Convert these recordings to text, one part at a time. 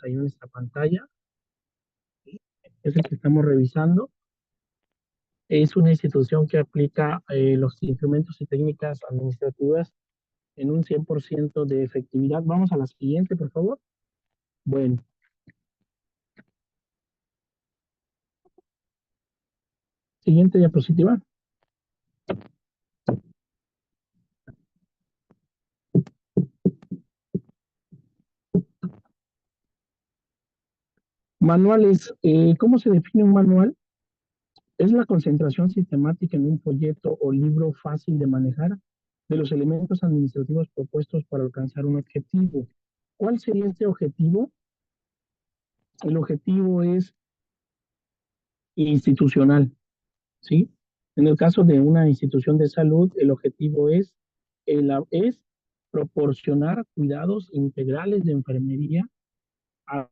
ahí en esta pantalla, es el que estamos revisando. Es una institución que aplica los instrumentos y técnicas administrativas en un 100% de efectividad. Vamos a la siguiente, por favor. Bueno, siguiente diapositiva. Manuales. ¿Cómo se define un manual? Es la concentración sistemática en un folleto o libro fácil de manejar de los elementos administrativos propuestos para alcanzar un objetivo. ¿Cuál sería este objetivo? El objetivo es institucional, ¿sí? En el caso de una institución de salud, el objetivo es proporcionar cuidados integrales de enfermería a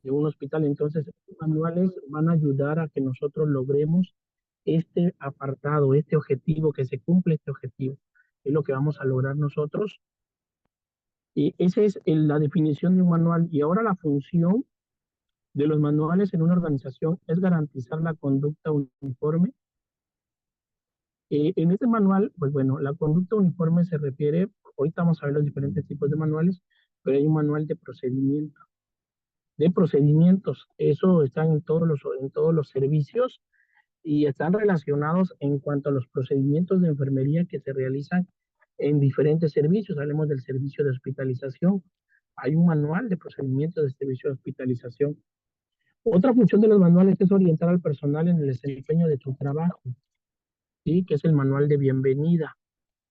de un hospital. Entonces, estos manuales van a ayudar a que nosotros logremos este apartado, este objetivo, que se cumple este objetivo. Es lo que vamos a lograr nosotros. Y esa es la definición de un manual. Y ahora la función de los manuales en una organización es garantizar la conducta uniforme. En este manual, pues bueno, la conducta uniforme se refiere, ahorita vamos a ver los diferentes tipos de manuales, pero hay un manual de procedimiento, de procedimientos. Eso está en todos los servicios y están relacionados en cuanto a los procedimientos de enfermería que se realizan en diferentes servicios. Hablemos del servicio de hospitalización. Hay un manual de procedimientos de servicio de hospitalización. Otra función de los manuales es orientar al personal en el desempeño de su trabajo, ¿sí? Que es el manual de bienvenida,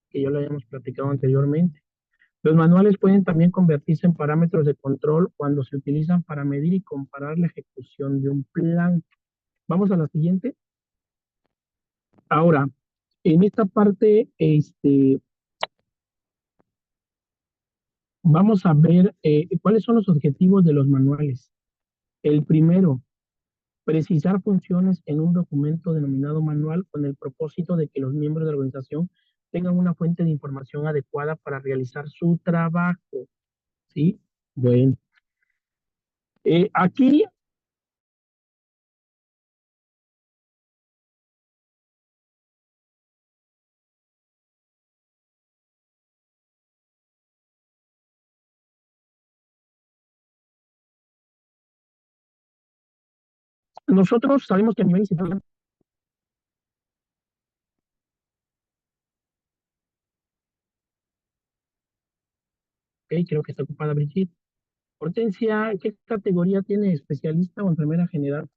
que ya lo habíamos platicado anteriormente. Los manuales pueden también convertirse en parámetros de control cuando se utilizan para medir y comparar la ejecución de un plan. Vamos a la siguiente. Ahora, en esta parte, vamos a ver cuáles son los objetivos de los manuales. El primero, precisar funciones en un documento denominado manual con el propósito de que los miembros de la organización tengan una fuente de información adecuada para realizar su trabajo. ¿Sí? Bueno, aquí nosotros sabemos que a nivel institucional, ok, creo que está ocupada Brigitte. Hortensia, ¿qué categoría tiene especialista o enfermera general?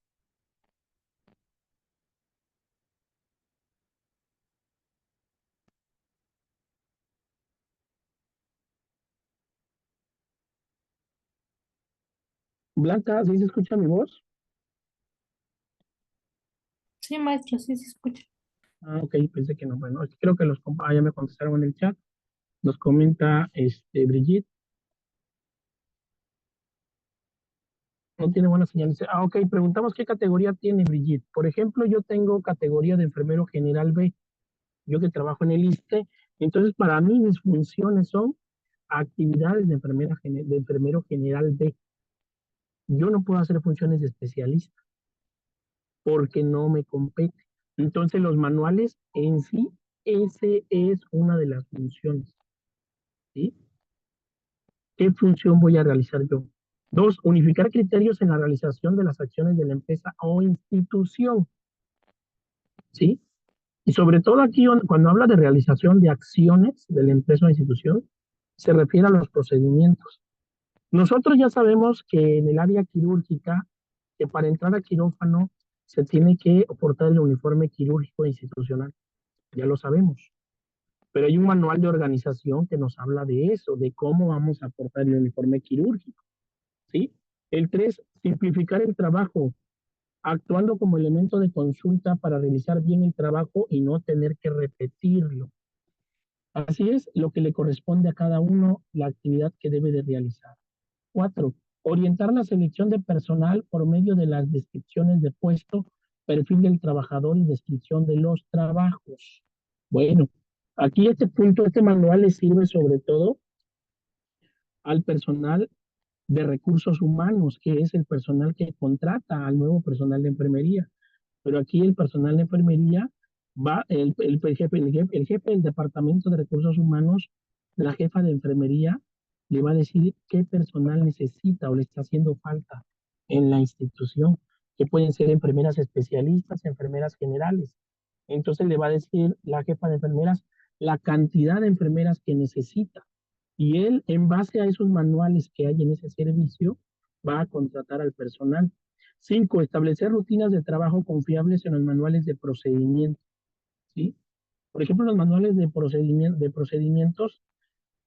Blanca, ¿sí se escucha mi voz? Sí, maestro, sí se escucha. Ah, ok, pensé que no. Bueno, es que creo que ya me contestaron en el chat. Nos comenta Brigitte, no tiene buena señal. Dice, ah, ok, preguntamos qué categoría tiene Brigitte. Por ejemplo, yo tengo categoría de enfermero general B, yo que trabajo en el ISSSTE, entonces para mí mis funciones son actividades de enfermero general B. Yo no puedo hacer funciones de especialista porque no me compete. Entonces los manuales en sí, ese es una de las funciones, ¿sí? ¿Qué función voy a realizar yo? Dos, unificar criterios en la realización de las acciones de la empresa o institución, ¿sí? Y sobre todo aquí, cuando habla de realización de acciones de la empresa o institución, se refiere a los procedimientos. Nosotros ya sabemos que en el área quirúrgica, que para entrar a quirófano se tiene que portar el uniforme quirúrgico institucional, ya lo sabemos. Pero hay un manual de organización que nos habla de eso, de cómo vamos a portar el uniforme quirúrgico. ¿sí? El 3, simplificar el trabajo, actuando como elemento de consulta para realizar bien el trabajo y no tener que repetirlo. Así es, lo que le corresponde a cada uno, la actividad que debe de realizar. 4, orientar la selección de personal por medio de las descripciones de puesto, perfil del trabajador y descripción de los trabajos. Bueno, aquí este punto, este manual le sirve sobre todo al personal de recursos humanos, que es el personal que contrata al nuevo personal de enfermería. Pero aquí el personal de enfermería va, el jefe del departamento de recursos humanos, la jefa de enfermería, le va a decir qué personal necesita o le está haciendo falta en la institución, que pueden ser enfermeras especialistas, enfermeras generales. Entonces le va a decir la jefa de enfermeras la cantidad de enfermeras que necesita. Y él, en base a esos manuales que hay en ese servicio, va a contratar al personal. 5, establecer rutinas de trabajo confiables en los manuales de procedimiento, ¿sí? Por ejemplo, en los manuales de procedimientos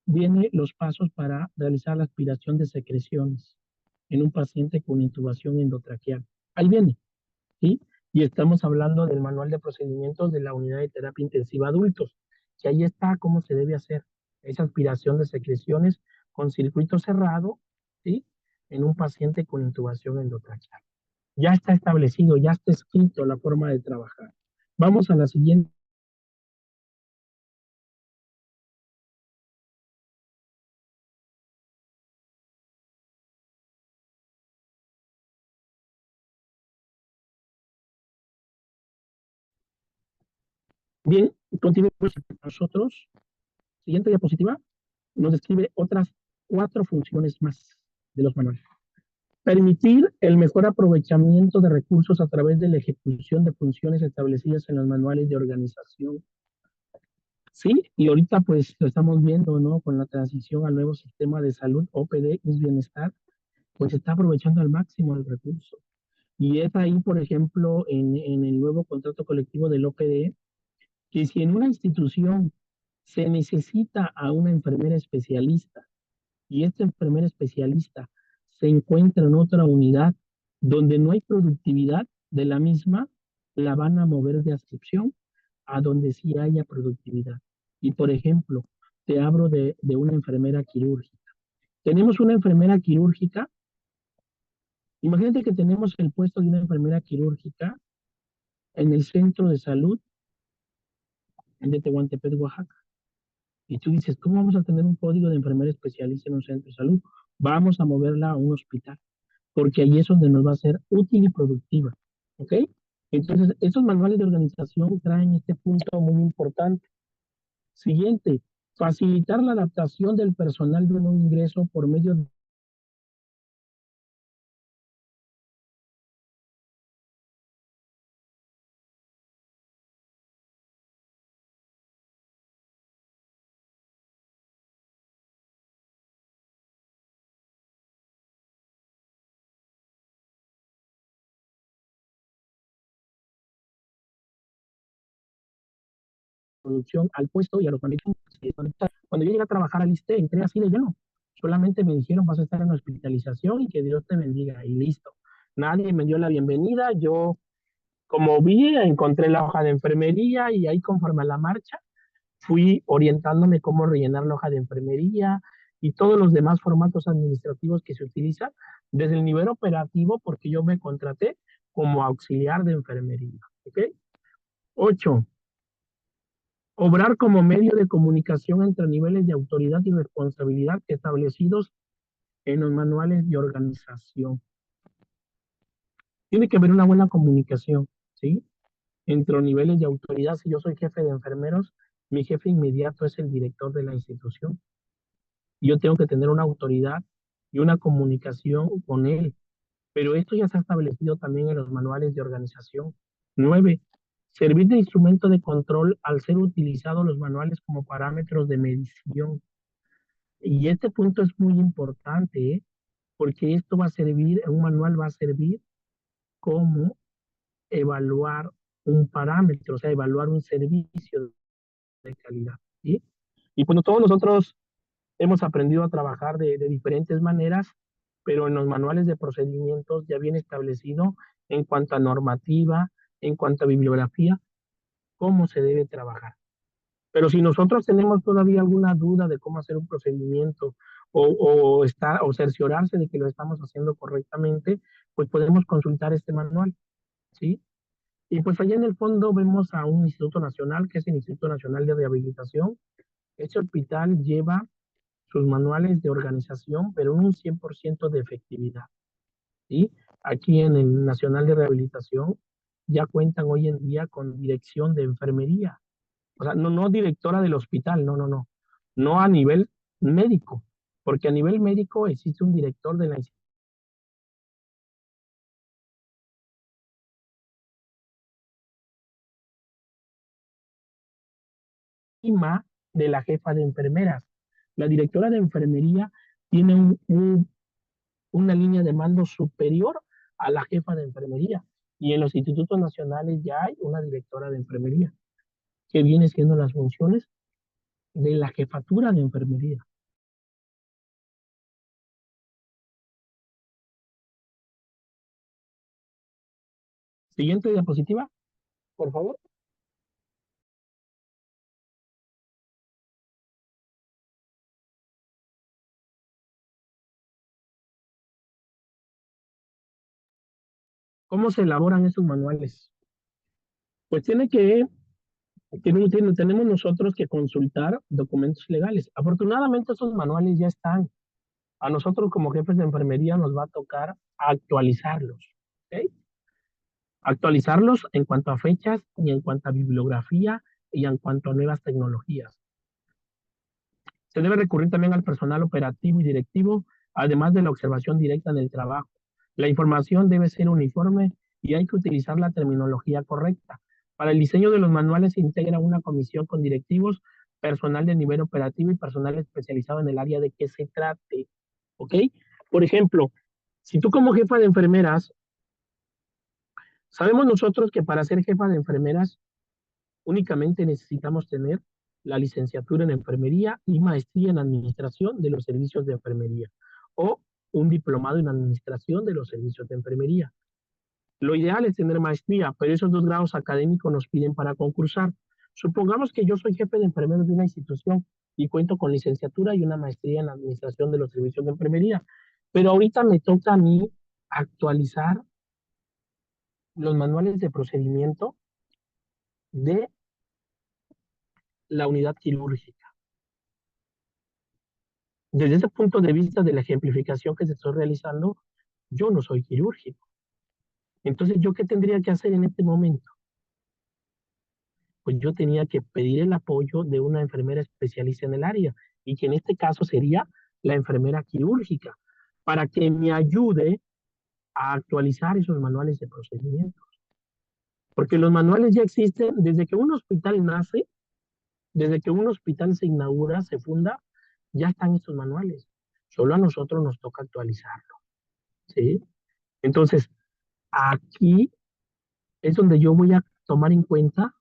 vienen los pasos para realizar la aspiración de secreciones en un paciente con intubación endotraqueal. Ahí viene, ¿sí? Y estamos hablando del manual de procedimientos de la unidad de terapia intensiva adultos, que ahí está cómo se debe hacer esa aspiración de secreciones con circuito cerrado, ¿sí? En un paciente con intubación endotraqueal. Ya está establecido, ya está escrito la forma de trabajar. Vamos a la siguiente. Bien, continuamos nosotros. Siguiente diapositiva nos describe otras 4 funciones más de los manuales. Permitir el mejor aprovechamiento de recursos a través de la ejecución de funciones establecidas en los manuales de organización. Sí, y ahorita pues lo estamos viendo, ¿no? Con la transición al nuevo sistema de salud, OPD, es bienestar, pues se está aprovechando al máximo el recurso. Y es ahí, por ejemplo, en el nuevo contrato colectivo del OPD, que si en una institución se necesita a una enfermera especialista y esta enfermera especialista se encuentra en otra unidad donde no hay productividad de la misma, la van a mover de adscripción a donde sí haya productividad. Y por ejemplo, te hablo de una enfermera quirúrgica. Tenemos una enfermera quirúrgica. Imagínate que tenemos el puesto de una enfermera quirúrgica en el centro de salud de Tehuantepec, Oaxaca. Y tú dices, ¿cómo vamos a tener un código de enfermera especialista en un centro de salud? Vamos a moverla a un hospital, porque ahí es donde nos va a ser útil y productiva. ¿Ok? Entonces, estos manuales de organización traen este punto muy importante. Siguiente, facilitar la adaptación del personal de un nuevo ingreso por medio de producción al puesto y a los manejos. Cuando yo llegué a trabajar al ISSSTE, entré así de lleno. Solamente me dijeron, vas a estar en hospitalización y que Dios te bendiga. Y listo. Nadie me dio la bienvenida. Yo, como vi, encontré la hoja de enfermería y ahí conforme a la marcha, fui orientándome cómo rellenar la hoja de enfermería y todos los demás formatos administrativos que se utilizan desde el nivel operativo, porque yo me contraté como auxiliar de enfermería. ¿Ok? 8, obrar como medio de comunicación entre niveles de autoridad y responsabilidad establecidos en los manuales de organización. Tiene que haber una buena comunicación, ¿sí? Entre los niveles de autoridad. Si yo soy jefe de enfermeros, mi jefe inmediato es el director de la institución. Yo tengo que tener una autoridad y una comunicación con él. Pero esto ya está establecido también en los manuales de organización. 9, servir de instrumento de control al ser utilizados los manuales como parámetros de medición. Y este punto es muy importante, ¿eh? Porque esto va a servir, un manual va a servir como evaluar un parámetro, o sea, evaluar un servicio de calidad, ¿sí? Y bueno, todos nosotros hemos aprendido a trabajar de diferentes maneras pero en los manuales de procedimientos ya viene establecido en cuanto a normativa, en cuanto a bibliografía, cómo se debe trabajar. Pero si nosotros tenemos todavía alguna duda de cómo hacer un procedimiento o cerciorarse de que lo estamos haciendo correctamente, pues podemos consultar este manual, ¿sí? Y pues allá en el fondo vemos a un instituto nacional, que es el Instituto Nacional de Rehabilitación. Este hospital lleva sus manuales de organización, pero en un 100% de efectividad, ¿sí? Aquí en el Nacional de Rehabilitación ya cuentan hoy en día con dirección de enfermería. O sea, no directora del hospital, no. No a nivel médico, porque a nivel médico existe un director de la encima de la jefa de enfermeras. La directora de enfermería tiene una línea de mando superior a la jefa de enfermería. Y en los institutos nacionales ya hay una directora de enfermería, que viene siendo las funciones de la jefatura de enfermería. Siguiente diapositiva, por favor. ¿Cómo se elaboran esos manuales? Pues tenemos nosotros que consultar documentos legales. Afortunadamente esos manuales ya están. A nosotros como jefes de enfermería nos va a tocar actualizarlos. ¿Ok? Actualizarlos en cuanto a fechas y en cuanto a bibliografía y en cuanto a nuevas tecnologías. Se debe recurrir también al personal operativo y directivo, además de la observación directa en el trabajo. La información debe ser uniforme y hay que utilizar la terminología correcta. Para el diseño de los manuales se integra una comisión con directivos, personal de nivel operativo y personal especializado en el área de que se trate. ¿Ok? Por ejemplo, si tú como jefa de enfermeras, sabemos nosotros que para ser jefa de enfermeras únicamente necesitamos tener la licenciatura en enfermería y maestría en administración de los servicios de enfermería o un diplomado en administración de los servicios de enfermería. Lo ideal es tener maestría, pero esos dos grados académicos nos piden para concursar. Supongamos que yo soy jefe de enfermeros de una institución y cuento con licenciatura y una maestría en administración de los servicios de enfermería, pero ahorita me toca a mí actualizar los manuales de procedimiento de la unidad quirúrgica. Desde ese punto de vista de la ejemplificación que se está realizando, yo no soy quirúrgico. Entonces, ¿yo qué tendría que hacer en este momento? Pues yo tenía que pedir el apoyo de una enfermera especialista en el área, y que en este caso sería la enfermera quirúrgica, para que me ayude a actualizar esos manuales de procedimientos. Porque los manuales ya existen desde que un hospital nace, desde que un hospital se inaugura, se funda, ya están estos manuales. Solo a nosotros nos toca actualizarlo, ¿sí? Entonces, aquí es donde yo voy a tomar en cuenta,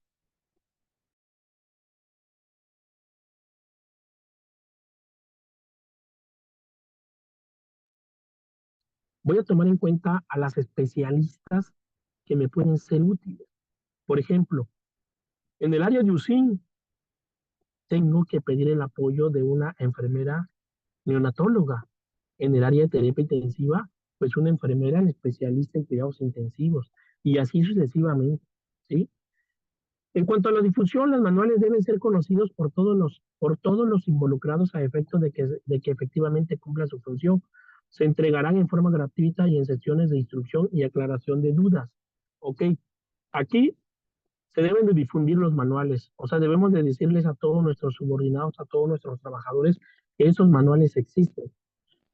voy a tomar en cuenta a las especialistas que me pueden ser útiles. Por ejemplo, en el área de UCIN tengo que pedir el apoyo de una enfermera neonatóloga. En el área de terapia intensiva, pues una enfermera especialista en cuidados intensivos y así sucesivamente, ¿sí? En cuanto a la difusión, los manuales deben ser conocidos por todos los involucrados a efecto de que efectivamente cumpla su función. Se entregarán en forma gratuita y en sesiones de instrucción y aclaración de dudas. Ok, aquí se deben de difundir los manuales, o sea, debemos de decirles a todos nuestros subordinados, a todos nuestros trabajadores, que esos manuales existen.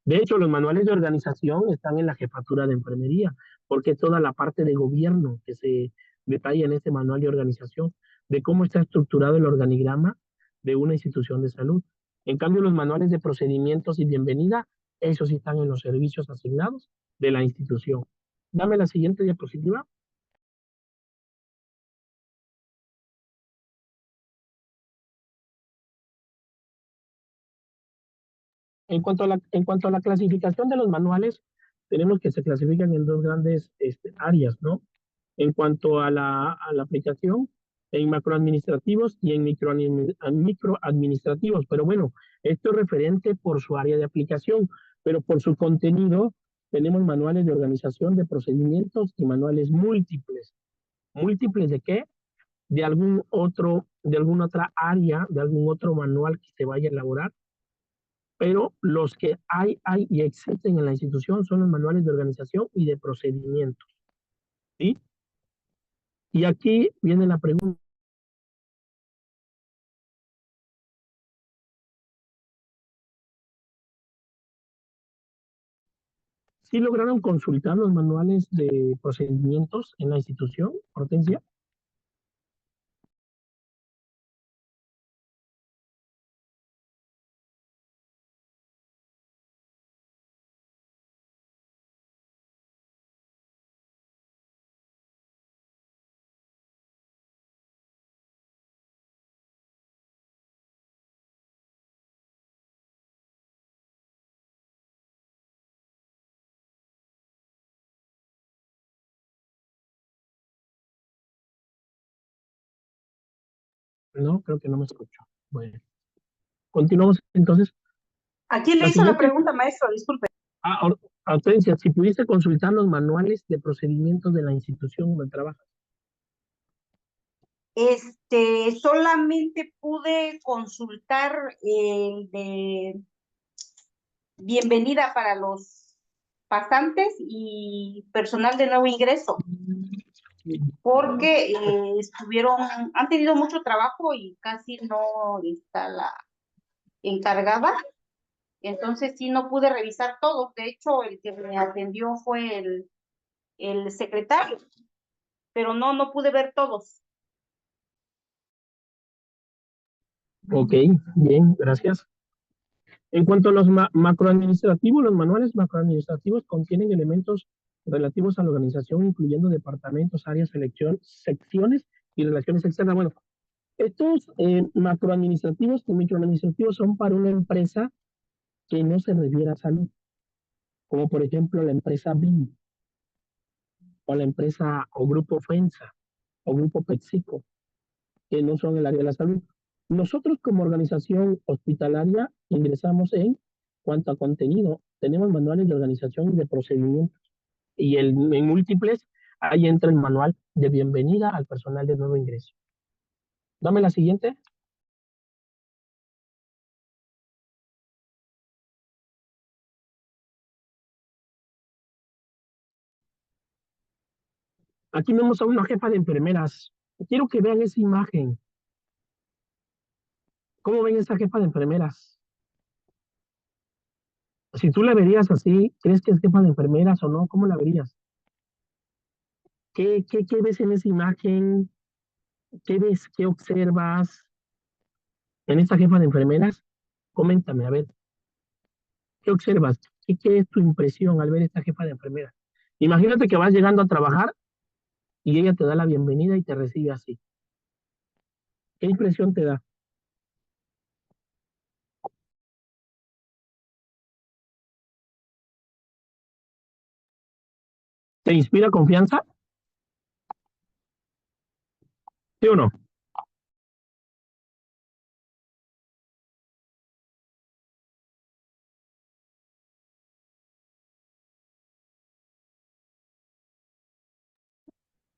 De hecho, los manuales de organización están en la jefatura de enfermería, porque es toda la parte de gobierno que se detalla en este manual de organización, de cómo está estructurado el organigrama de una institución de salud. En cambio, los manuales de procedimientos y bienvenida, esos sí están en los servicios asignados de la institución. Dame la siguiente diapositiva. En cuanto a la clasificación de los manuales, tenemos que se clasifican en dos grandes áreas, ¿no? En cuanto a la aplicación, en macroadministrativos y en microadministrativos. Pero bueno, esto es referente por su área de aplicación, pero por su contenido tenemos manuales de organización de procedimientos y manuales múltiples. ¿Múltiples de qué? De alguna otra área, de algún otro manual que se vaya a elaborar, pero los que hay y existen en la institución son los manuales de organización y de procedimientos, ¿sí? Y aquí viene la pregunta. ¿Sí lograron consultar los manuales de procedimientos en la institución, Hortensia? No, creo que no me escucho. Bueno, continuamos entonces. ¿A quién le La hizo la siguiente, pregunta, maestro? Disculpe. Hortensia, si pudiste consultar los manuales de procedimientos de la institución donde trabajas. Solamente pude consultar el de bienvenida para los pasantes y personal de nuevo ingreso, porque han tenido mucho trabajo y casi no está la encargada. Entonces sí no pude revisar todo. De hecho, el que me atendió fue el secretario, pero no pude ver todos. Ok, bien, gracias. En cuanto a los macroadministrativos, los manuales macroadministrativos contienen elementos relativos a la organización, incluyendo departamentos, áreas, secciones y relaciones externas. Bueno, estos macroadministrativos y microadministrativos son para una empresa que no se refiere a salud, como por ejemplo la empresa BIM, o la empresa o grupo FENSA, o grupo PepsiCo, que no son el área de la salud. Nosotros como organización hospitalaria ingresamos en cuanto a contenido. Tenemos manuales de organización y de procedimientos. Y en múltiples, ahí entra el manual de bienvenida al personal de nuevo ingreso. Dame la siguiente. Aquí vemos a una jefa de enfermeras. Quiero que vean esa imagen. ¿Cómo ven esa jefa de enfermeras? Si tú la verías así, ¿crees que es jefa de enfermeras o no? ¿Cómo la verías? ¿Qué ves en esa imagen? ¿Qué ves? ¿Qué observas en esta jefa de enfermeras? Coméntame, a ver, ¿qué observas? ¿Qué es tu impresión al ver esta jefa de enfermeras? Imagínate que vas llegando a trabajar y ella te da la bienvenida y te recibe así. ¿Qué impresión te da? ¿Te inspira confianza? ¿Sí o no?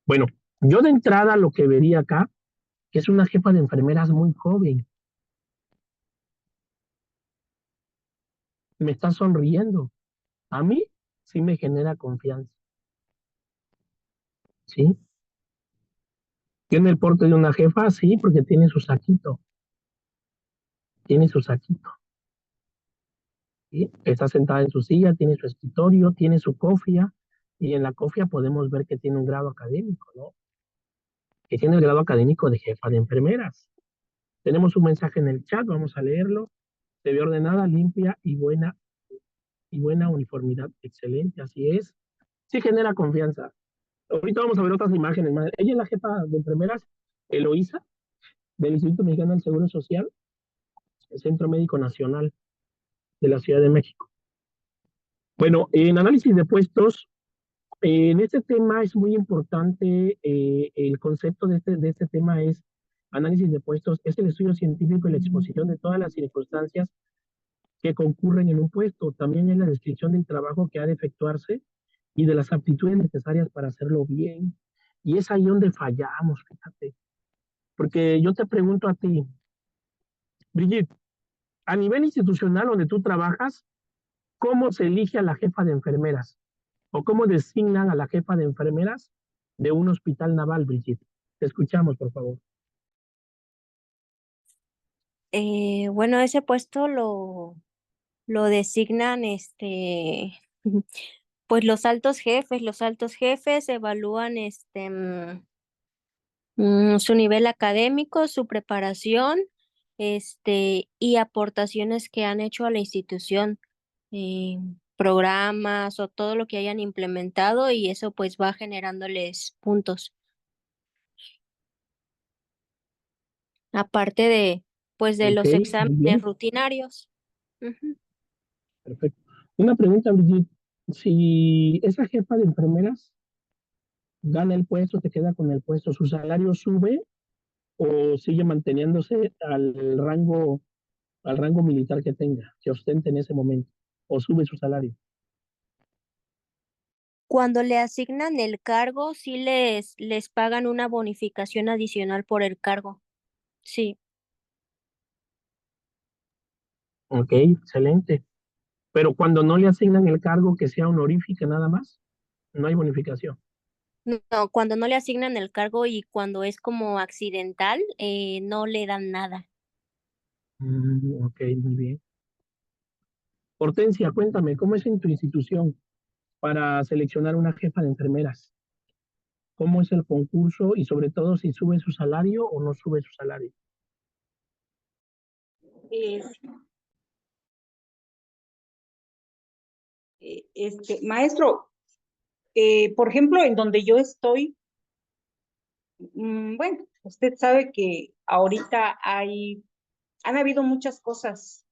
Bueno, yo de entrada lo que vería acá es una jefa de enfermeras muy joven. Me está sonriendo. A mí sí me genera confianza. ¿Sí? ¿Tiene el porte de una jefa? Sí, porque tiene su saquito. Tiene su saquito. ¿Sí? Está sentada en su silla, tiene su escritorio, tiene su cofia. Y en la cofia podemos ver que tiene un grado académico, ¿no? Que tiene el grado académico de jefa de enfermeras. Tenemos un mensaje en el chat, vamos a leerlo. Se ve ordenada, limpia y buena uniformidad. Excelente, así es. Sí genera confianza. Ahorita vamos a ver otras imágenes más. Ella es la jefa de enfermeras, Eloísa, del Instituto Mexicano del Seguro Social, el Centro Médico Nacional. de la Ciudad de México. Bueno, en análisis de puestos, en este tema es muy importante, el concepto de este tema es análisis de puestos, es el estudio científico y la exposición de todas las circunstancias que concurren en un puesto. También es la descripción del trabajo que ha de efectuarse y de las aptitudes necesarias para hacerlo bien. Y es ahí donde fallamos, fíjate. Porque yo te pregunto a ti, Brigitte, a nivel institucional donde tú trabajas, ¿cómo se elige a la jefa de enfermeras? ¿O cómo designan a la jefa de enfermeras de un hospital naval, Brigitte? Te escuchamos, por favor. Bueno, ese puesto lo designan pues los altos jefes evalúan su nivel académico, su preparación, y aportaciones que han hecho a la institución, eh, programas o todo lo que hayan implementado, y eso pues va generándoles puntos. Aparte de, pues, de Ok, los muy exámenes bien, rutinarios. Ujú. perfecto. Una pregunta, Brigitte. Si esa jefa de enfermeras gana el puesto, se queda con el puesto, ¿su salario sube o sigue manteniéndose al rango militar que tenga, que ostente en ese momento, o sube su salario? Cuando le asignan el cargo, sí les pagan una bonificación adicional por el cargo. Sí. Ok, excelente. Pero cuando no le asignan el cargo que sea honorífica nada más, no hay bonificación. No, cuando no le asignan el cargo y cuando es como accidental, no le dan nada. Ok, muy bien. Hortensia, cuéntame, ¿cómo es en tu institución para seleccionar una jefa de enfermeras? ¿Cómo es el concurso y sobre todo si sube su salario o no sube su salario? Eh, Maestro, por ejemplo, en donde yo estoy, bueno, usted sabe que ahorita han habido muchas cosas,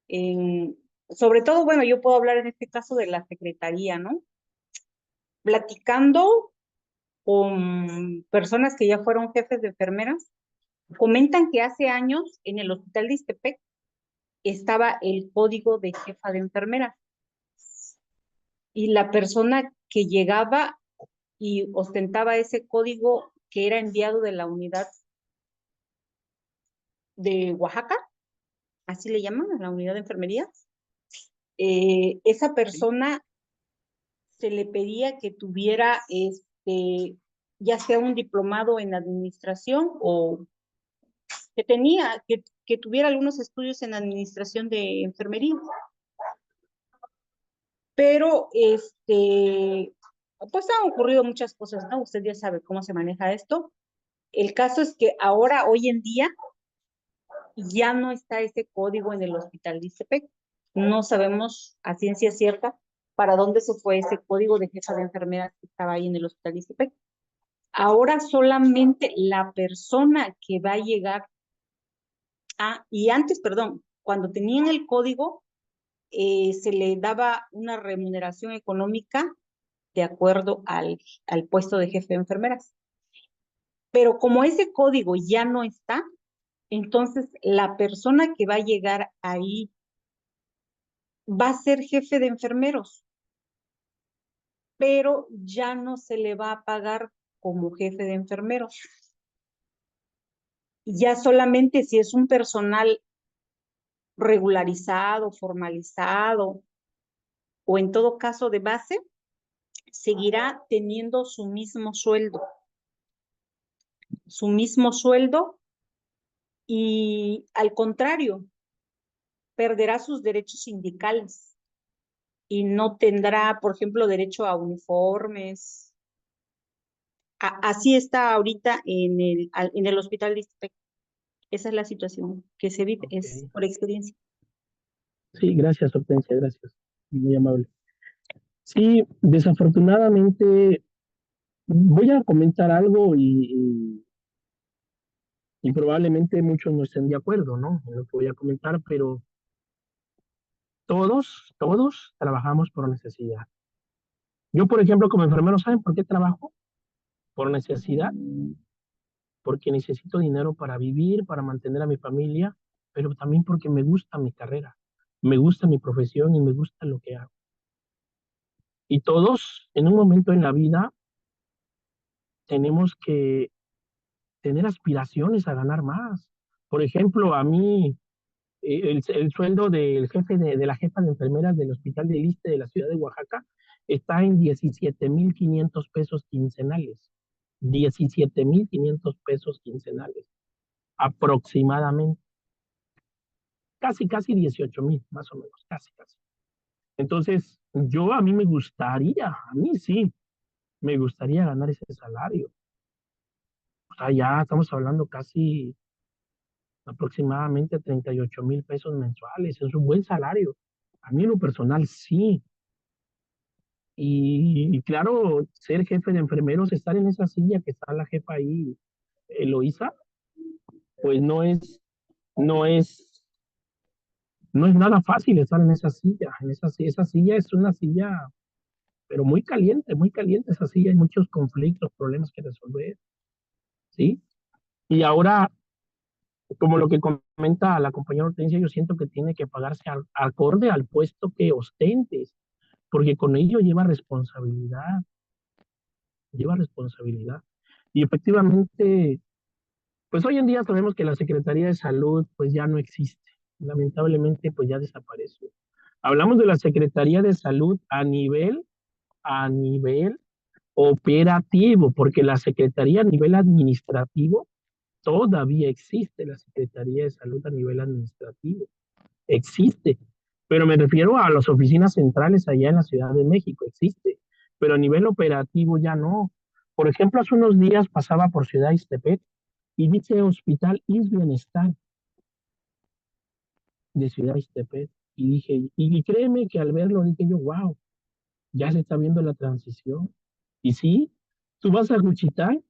sobre todo, bueno, yo puedo hablar en este caso de la secretaría, ¿no? Platicando con personas que ya fueron jefes de enfermeras, comentan que hace años en el hospital de Ixtepec estaba el código de jefa de enfermeras y la persona que llegaba y ostentaba ese código que era enviado de la unidad de Oaxaca, así le llaman, a la unidad de enfermería, esa persona se le pedía que tuviera ya sea un diplomado en administración o que tuviera algunos estudios en administración de enfermería. Pero pues han ocurrido muchas cosas, ¿no? Usted ya sabe cómo se maneja esto. El caso es que ahora, hoy en día, ya no está ese código en el hospital de Ixtepec. No sabemos a ciencia cierta para dónde se fue ese código de jefa de enfermeras que estaba ahí en el hospital de Ixtepec. Ahora solamente la persona que va a llegar y antes, perdón, cuando tenían el código, se le daba una remuneración económica de acuerdo al puesto de jefe de enfermeras. Pero como ese código ya no está, entonces la persona que va a llegar ahí va a ser jefe de enfermeros, pero ya no se le va a pagar como jefe de enfermeros. Ya solamente si es un personal regularizado, formalizado o en todo caso de base, seguirá teniendo su mismo sueldo y al contrario, perderá sus derechos sindicales y no tendrá, por ejemplo, derecho a uniformes. Así está ahorita en el hospital de Ixtepec. Esa es la situación que se vive, es Ok. por experiencia. Sí, gracias, Hortensia, gracias. Muy amable. Sí, desafortunadamente voy a comentar algo y probablemente muchos no estén de acuerdo, ¿no? En lo que voy a comentar, pero todos trabajamos por necesidad. Yo, por ejemplo, como enfermero, ¿saben por qué trabajo? Por necesidad, porque necesito dinero para vivir, para mantener a mi familia, pero también porque me gusta mi carrera, me gusta mi profesión y me gusta lo que hago. Y todos, en un momento en la vida, tenemos que tener aspiraciones a ganar más. Por ejemplo, a mí, el sueldo del jefe de la jefa de enfermeras del Hospital de Issste de la ciudad de Oaxaca está en 17,500 pesos quincenales. 17,500 pesos quincenales, aproximadamente. Casi 18,000, más o menos, casi. Entonces, a mí me gustaría, a mí sí, me gustaría ganar ese salario. O sea, ya estamos hablando casi aproximadamente 38,000 pesos mensuales. Es un buen salario. A mí en lo personal sí. Y claro, ser jefe de enfermeros, estar en esa silla que está la jefa ahí, Eloísa, pues no es, no es nada fácil estar en esa silla. Esa silla es una silla, pero muy caliente esa silla. Hay muchos conflictos, problemas que resolver, ¿sí? Y ahora, como lo que comenta la compañera Hortensia, yo siento que tiene que pagarse acorde al puesto que ostentes, porque con ello lleva responsabilidad. Y efectivamente, pues hoy en día sabemos que la Secretaría de Salud pues ya no existe, lamentablemente pues ya desapareció. Hablamos de la Secretaría de Salud a nivel operativo, porque la Secretaría a nivel administrativo todavía existe, la Secretaría de Salud a nivel administrativo existe, pero me refiero a las oficinas centrales allá en la Ciudad de México, existe, pero a nivel operativo ya no. Por ejemplo, hace unos días pasaba por Ciudad Ixtepec y dice Hospital Is Bienestar de Ciudad Ixtepec. Y dije, y créeme que al verlo dije yo, wow, ya se está viendo la transición. Y sí, tú vas a Juchitán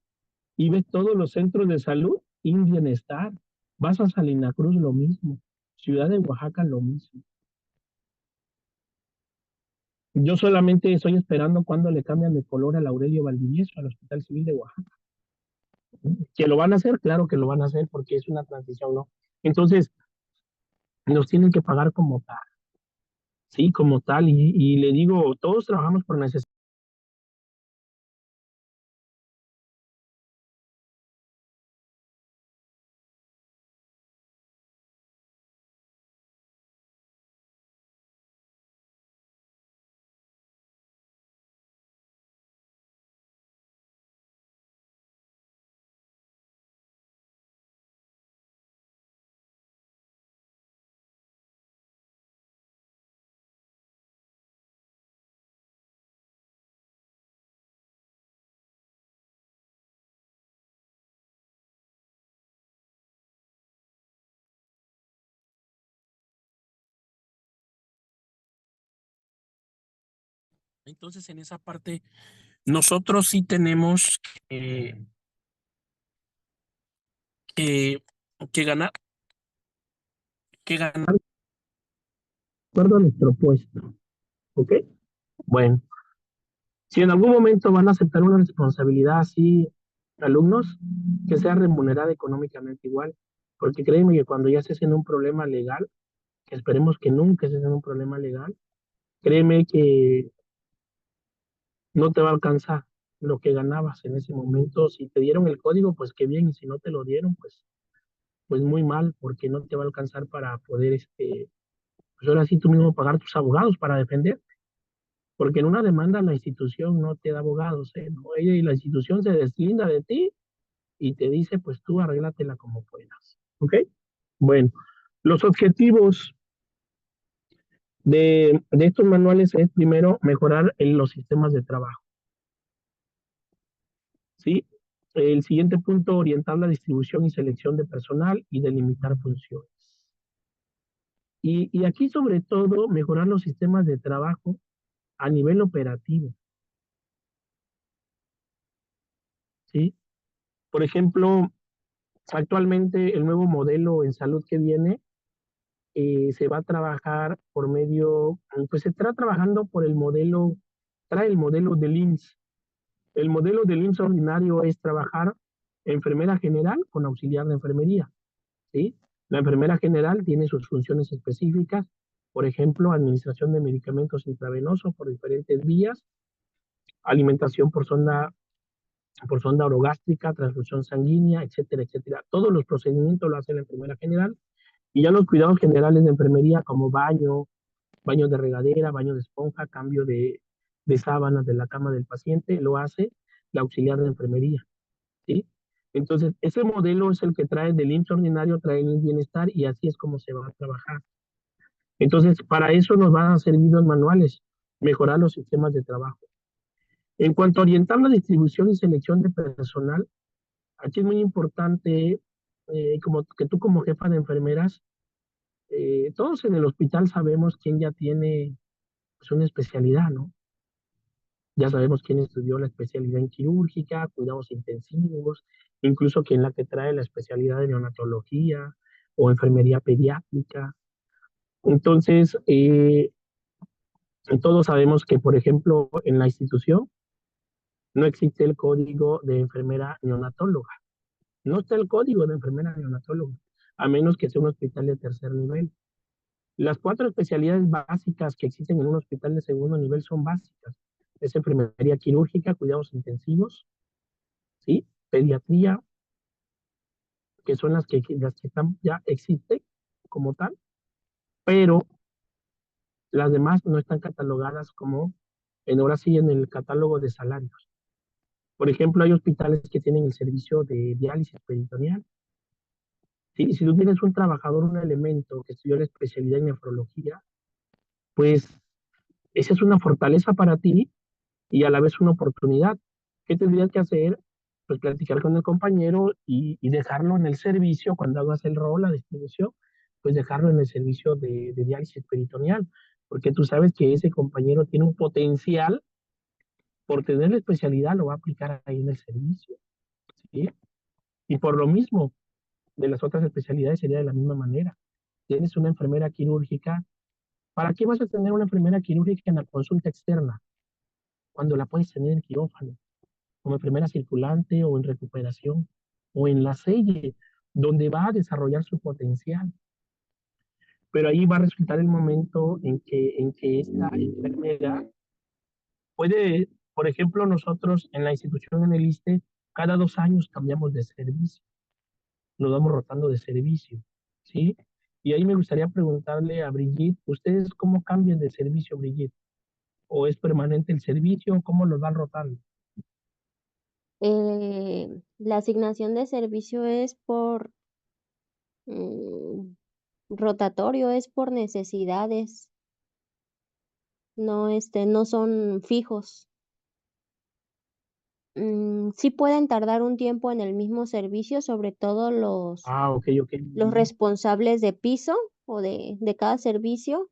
y ves todos los centros de salud, In Bienestar. Vas a Salina Cruz, lo mismo. Ciudad de Oaxaca, lo mismo. Yo solamente estoy esperando cuando le cambian de color al Aurelio Valdivieso, al Hospital Civil de Oaxaca. ¿Que lo van a hacer? Claro que lo van a hacer porque es una transición, ¿no? Entonces, nos tienen que pagar como tal, sí, como tal. Y le digo, todos trabajamos por necesidad. Entonces, en esa parte, nosotros sí tenemos que, que ganar, de acuerdo a nuestro puesto, ¿ok? Bueno, si en algún momento van a aceptar una responsabilidad así, alumnos, que sea remunerada económicamente igual, porque créeme que cuando ya estés en un problema legal, que esperemos que nunca estés en un problema legal, créeme que no te va a alcanzar lo que ganabas en ese momento. Si te dieron el código, pues qué bien, y si no te lo dieron, pues muy mal, porque no te va a alcanzar para poder, pues ahora sí tú mismo pagar tus abogados para defender, porque en una demanda la institución no te da abogados, ¿eh? No, y la institución se deslinda de ti y te dice, pues tú arréglatela como puedas, ¿ok? Bueno, los objetivos de estos manuales es primero mejorar los sistemas de trabajo, ¿sí? El siguiente punto, orientar la distribución y selección de personal y delimitar funciones. Y aquí sobre todo mejorar los sistemas de trabajo a nivel operativo, ¿sí? Por ejemplo, actualmente el nuevo modelo en salud que viene se va a trabajar por medio, pues se está trabajando por el modelo, trae el modelo del IMSS. El modelo del IMSS ordinario es trabajar enfermera general con auxiliar de enfermería, ¿sí? La enfermera general tiene sus funciones específicas, por ejemplo, administración de medicamentos intravenosos por diferentes vías, alimentación por sonda orogástrica, transfusión sanguínea, etcétera, etcétera. Todos los procedimientos lo hace la enfermera general y ya los cuidados generales de enfermería como baño de regadera, baño de esponja, cambio de sábanas de la cama del paciente, lo hace la auxiliar de enfermería, ¿sí? Entonces, ese modelo es el que trae del IMSS ordinario, trae el bienestar y así es como se va a trabajar. Entonces, para eso nos van a servir los manuales, mejorar los sistemas de trabajo. En cuanto a orientar la distribución y selección de personal, aquí es muy importante, como que tú como jefa de enfermeras, todos en el hospital sabemos quién ya tiene pues, una especialidad, ¿no? Ya sabemos quién estudió la especialidad en quirúrgica, cuidados intensivos, incluso quién la que trae la especialidad de neonatología o enfermería pediátrica. Entonces, todos sabemos que, por ejemplo, en la institución no existe el código de enfermera neonatóloga. No está el código de enfermera neonatóloga, a menos que sea un hospital de tercer nivel. Las 4 especialidades básicas que existen en un hospital de segundo nivel son básicas. Es enfermería quirúrgica, cuidados intensivos, ¿sí? Pediatría, que son las que están, ya existen como tal, pero las demás no están catalogadas como, ahora sí, en el catálogo de salarios. Por ejemplo, hay hospitales que tienen el servicio de diálisis peritoneal. ¿Sí? Si tú tienes un trabajador, un elemento que estudió la especialidad en nefrología, pues esa es una fortaleza para ti y a la vez una oportunidad. ¿Qué tendrías que hacer? Pues platicar con el compañero y dejarlo en el servicio, cuando hagas el rol, la distribución, pues dejarlo en el servicio de diálisis peritoneal, porque tú sabes que ese compañero tiene un potencial, por tener la especialidad, lo va a aplicar ahí en el servicio, ¿sí? Y por lo mismo, de las otras especialidades sería de la misma manera. Tienes una enfermera quirúrgica, ¿para qué vas a tener una enfermera quirúrgica en la consulta externa cuando la puedes tener en quirófano, como enfermera circulante o en recuperación o en la selle, donde va a desarrollar su potencial? Pero ahí va a resultar el momento en que esta enfermera puede, por ejemplo, nosotros en la institución en el ISSSTE, cada 2 años cambiamos de servicio, nos vamos rotando de servicio, ¿sí? Y ahí me gustaría preguntarle a Brigitte, ¿ustedes cómo cambian de servicio, Brigitte? ¿O es permanente el servicio? ¿Cómo los van rotando? La asignación de servicio es por rotatorio, es por necesidades, no son fijos. Sí pueden tardar un tiempo en el mismo servicio, sobre todo Ah, ok, ok. los responsables de piso o de cada servicio,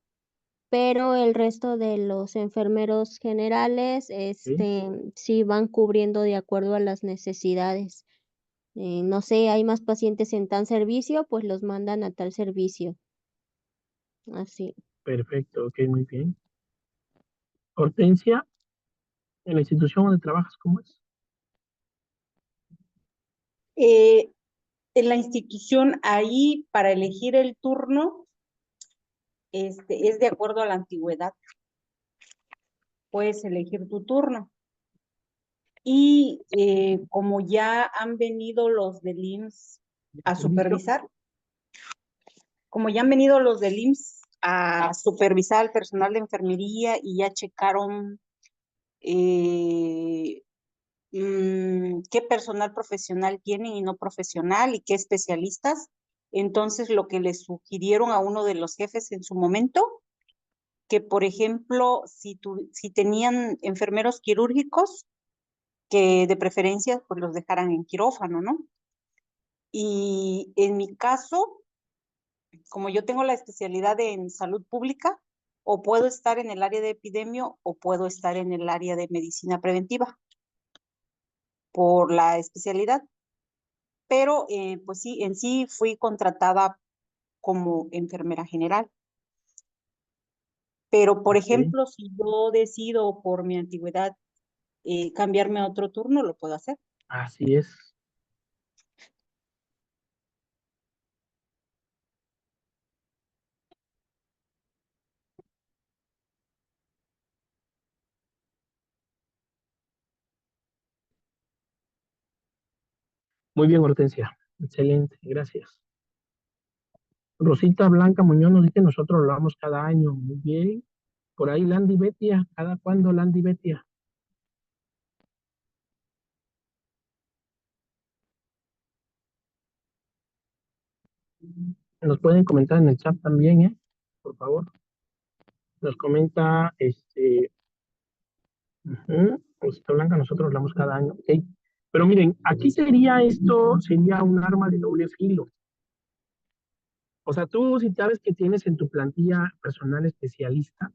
pero el resto de los enfermeros generales, Ok, sí van cubriendo de acuerdo a las necesidades. No sé, hay más pacientes en tal servicio, pues los mandan a tal servicio. Así. perfecto, ok, muy bien. Hortensia, en la institución donde trabajas, ¿cómo es? Eh, en la institución, ahí para elegir el turno, es de acuerdo a la antigüedad. Puedes elegir tu turno. Y como ya han venido los del IMSS a ¿Servicio? supervisar, como ya han venido los del IMSS a supervisar al personal de enfermería y ya checaron qué personal profesional tienen y no profesional y qué especialistas, entonces lo que les sugirieron a uno de los jefes en su momento, que por ejemplo, si tenían enfermeros quirúrgicos, que de preferencia pues los dejaran en quirófano, ¿no? Y en mi caso, como yo tengo la especialidad en salud pública, o puedo estar en el área de epidemio o puedo estar en el área de medicina preventiva por la especialidad. Pero pues sí, en sí fui contratada como enfermera general. Pero, por Ok, ejemplo, si yo decido por mi antigüedad cambiarme a otro turno, lo puedo hacer. así es. Muy bien, Hortensia. Excelente, gracias. Rosita Blanca Muñoz nos dice, nosotros lo vamos cada año. Muy bien. Por ahí Landy Betia, ¿cada cuándo Landy Betia? Nos pueden comentar en el chat también, ¿eh? Por favor. Nos comenta, Rosita Blanca, nosotros hablamos cada año. Ok. Pero miren, aquí sería un arma de doble filo. O sea, tú si sabes que tienes en tu plantilla personal especialista,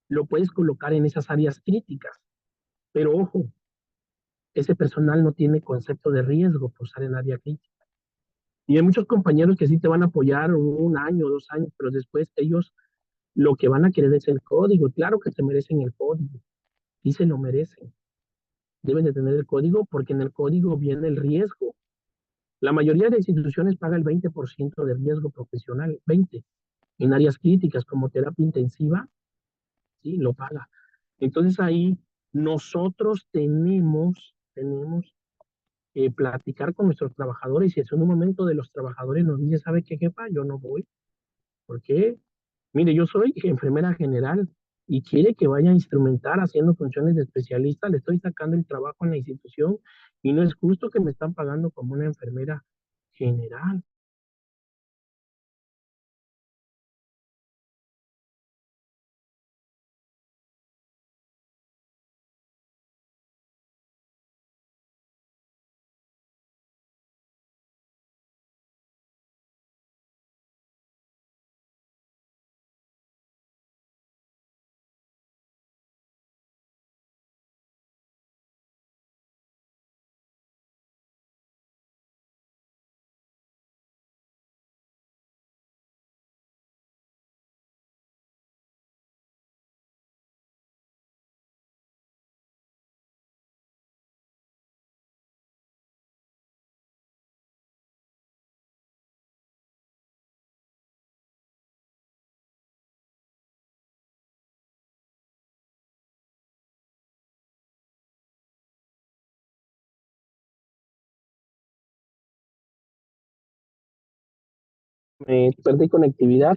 lo puedes colocar en esas áreas críticas. Pero ojo, ese personal no tiene concepto de riesgo por estar en área crítica. Y hay muchos compañeros que sí te van a apoyar un año, 2 años, pero después ellos lo que van a querer es el código. Claro que se merecen el código, y se lo merecen. Deben de tener el código porque en el código viene el riesgo. La mayoría de instituciones paga el 20% de riesgo profesional, 20. En áreas críticas como terapia intensiva, sí, lo paga. Entonces ahí nosotros tenemos que platicar con nuestros trabajadores y si en un momento de los trabajadores nos dice, ¿sabe qué, jefa? Yo no voy. ¿Por qué? Mire, yo soy enfermera general y quiere que vaya a instrumentar haciendo funciones de especialista, le estoy sacando el trabajo en la institución y no es justo que me están pagando como una enfermera general. Me perdí conectividad,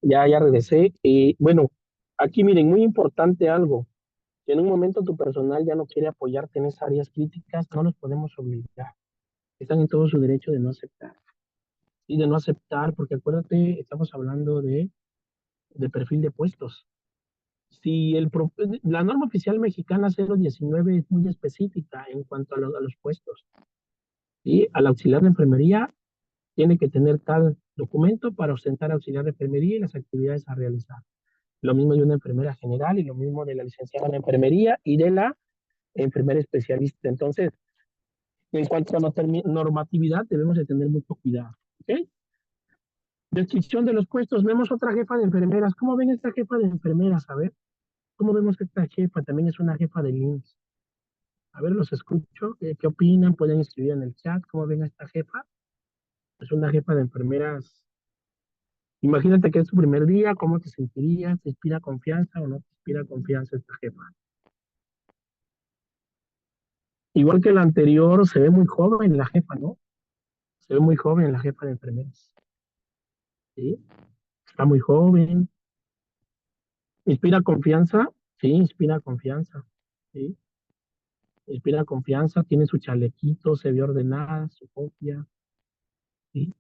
ya regresé. Y bueno, aquí miren, muy importante algo. Si en un momento tu personal ya no quiere apoyarte en esas áreas críticas, no los podemos obligar. Están en todo su derecho de no aceptar. Y de no aceptar, porque acuérdate, estamos hablando de perfil de puestos. Si la norma oficial mexicana 019 es muy específica en cuanto a los puestos. Y al auxiliar de enfermería tiene que tener tal documento para ostentar auxiliar de enfermería y las actividades a realizar. Lo mismo de una enfermera general y lo mismo de la licenciada en enfermería y de la enfermera especialista. Entonces, en cuanto a normatividad, debemos de tener mucho cuidado. ¿Ok? Descripción de los puestos. Vemos otra jefa de enfermeras. ¿Cómo ven esta jefa de enfermeras? A ver, ¿cómo vemos esta jefa? También es una jefa de IMSS. A ver, los escucho. ¿Qué opinan? Pueden escribir en el chat. ¿Cómo ven a esta jefa? Es una jefa de enfermeras. Imagínate que es tu primer día. ¿Cómo te sentirías? ¿Te inspira confianza o no te inspira confianza esta jefa? Igual que la anterior, se ve muy joven la jefa, ¿no? Se ve muy joven la jefa de enfermeras. ¿Sí? Está muy joven. ¿Inspira confianza? Sí, inspira confianza. ¿Sí? Inspira confianza, tiene su chalequito, se ve ordenada, su copia. ¿Sí?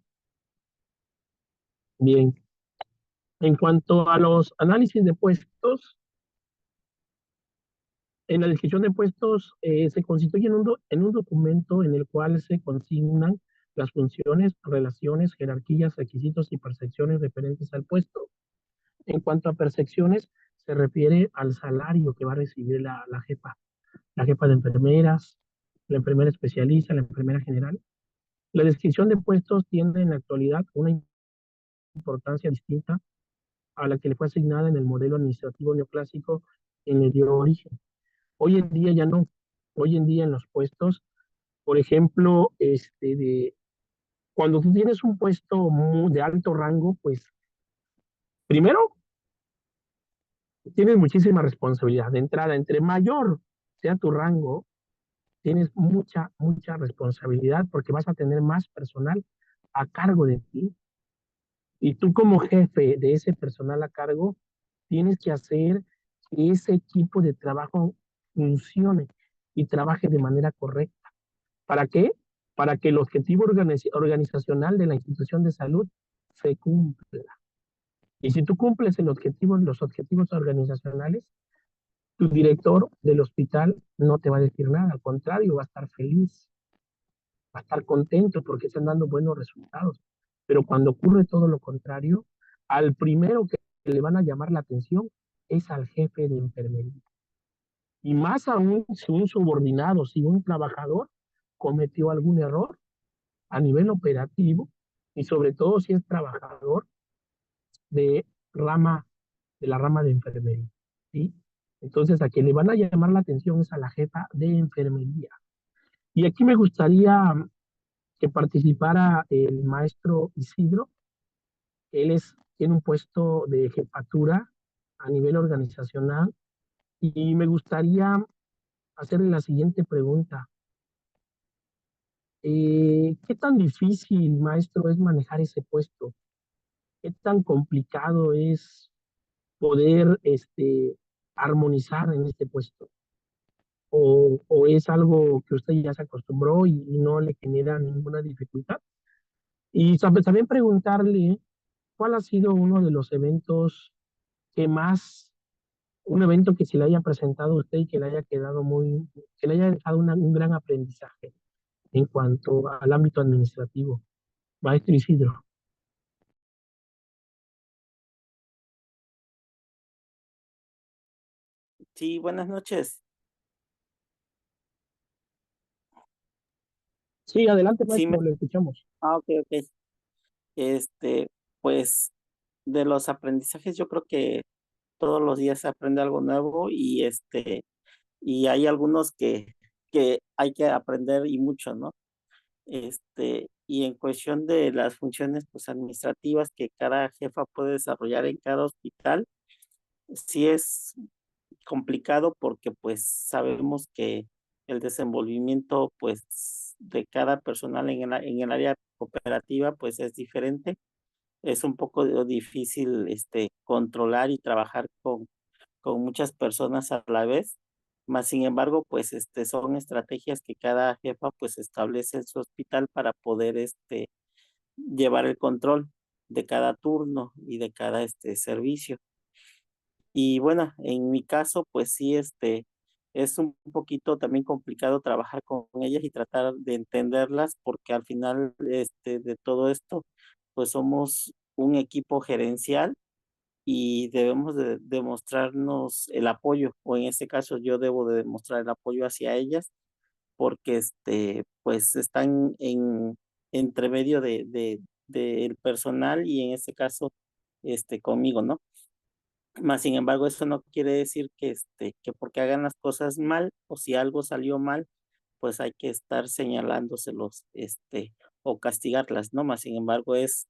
Bien. En cuanto a los análisis de puestos, en la descripción de puestos se constituye en un documento en el cual se consignan las funciones, relaciones, jerarquías, requisitos y percepciones referentes al puesto. En cuanto a percepciones, se refiere al salario que va a recibir la jefa de enfermeras, la enfermera especialista, la enfermera general. La descripción de puestos tiene en la actualidad una importancia distinta a la que le fue asignada en el modelo administrativo neoclásico que le dio origen. Hoy en día ya no. Hoy en día en los puestos, por ejemplo, cuando tú tienes un puesto de alto rango, pues primero tienes muchísima responsabilidad de entrada. Entre mayor sea tu rango, tienes mucha responsabilidad porque vas a tener más personal a cargo de ti. Y tú como jefe de ese personal a cargo, tienes que hacer que ese equipo de trabajo funcione y trabaje de manera correcta. ¿Para qué? Para que el objetivo organizacional de la institución de salud se cumpla. Y si tú cumples los objetivos organizacionales, tu director del hospital no te va a decir nada, al contrario, va a estar feliz, va a estar contento porque están dando buenos resultados. Pero cuando ocurre todo lo contrario, al primero que le van a llamar la atención es al jefe de enfermería. Y más aún si un subordinado, si un trabajador cometió algún error a nivel operativo y sobre todo si es trabajador de rama, de la rama de enfermería, ¿sí? Entonces a quien le van a llamar la atención es a la jefa de enfermería. Y aquí me gustaría que participara el maestro Isidro. Tiene un puesto de jefatura a nivel organizacional y me gustaría hacerle la siguiente pregunta. ¿Qué tan difícil, maestro, es manejar ese puesto? ¿Qué tan complicado es poder armonizar en este puesto? ¿O es algo que usted ya se acostumbró y no le genera ninguna dificultad? Y también preguntarle cuál ha sido uno de los eventos que más, un evento que se le haya presentado a usted y que le haya quedado que le haya dejado un gran aprendizaje en cuanto al ámbito administrativo. Maestro Isidro. Sí, buenas noches. Sí, adelante, Sí, maestro, le escuchamos. ok, ok. Este, pues de los aprendizajes yo creo que todos los días se aprende algo nuevo y hay algunos que hay que aprender y mucho, ¿no? Y en cuestión de las funciones pues administrativas que cada jefa puede desarrollar en cada hospital, sí es complicado porque pues sabemos que el desenvolvimiento pues de cada personal en el área cooperativa pues es diferente. Es un poco difícil controlar y trabajar con muchas personas a la vez. Más sin embargo, pues son estrategias que cada jefa pues establece en su hospital para poder llevar el control de cada turno y de cada servicio. Y bueno, en mi caso, pues sí, es un poquito también complicado trabajar con ellas y tratar de entenderlas, porque al final, de todo esto, pues somos un equipo gerencial y debemos de demostrarnos el apoyo, o en este caso yo debo de demostrar el apoyo hacia ellas, porque pues están entre medio del personal y en este caso, conmigo, ¿no? Más sin embargo, eso no quiere decir que porque hagan las cosas mal o si algo salió mal, pues hay que estar señalándoselos, o castigarlas, ¿no? Más sin embargo, es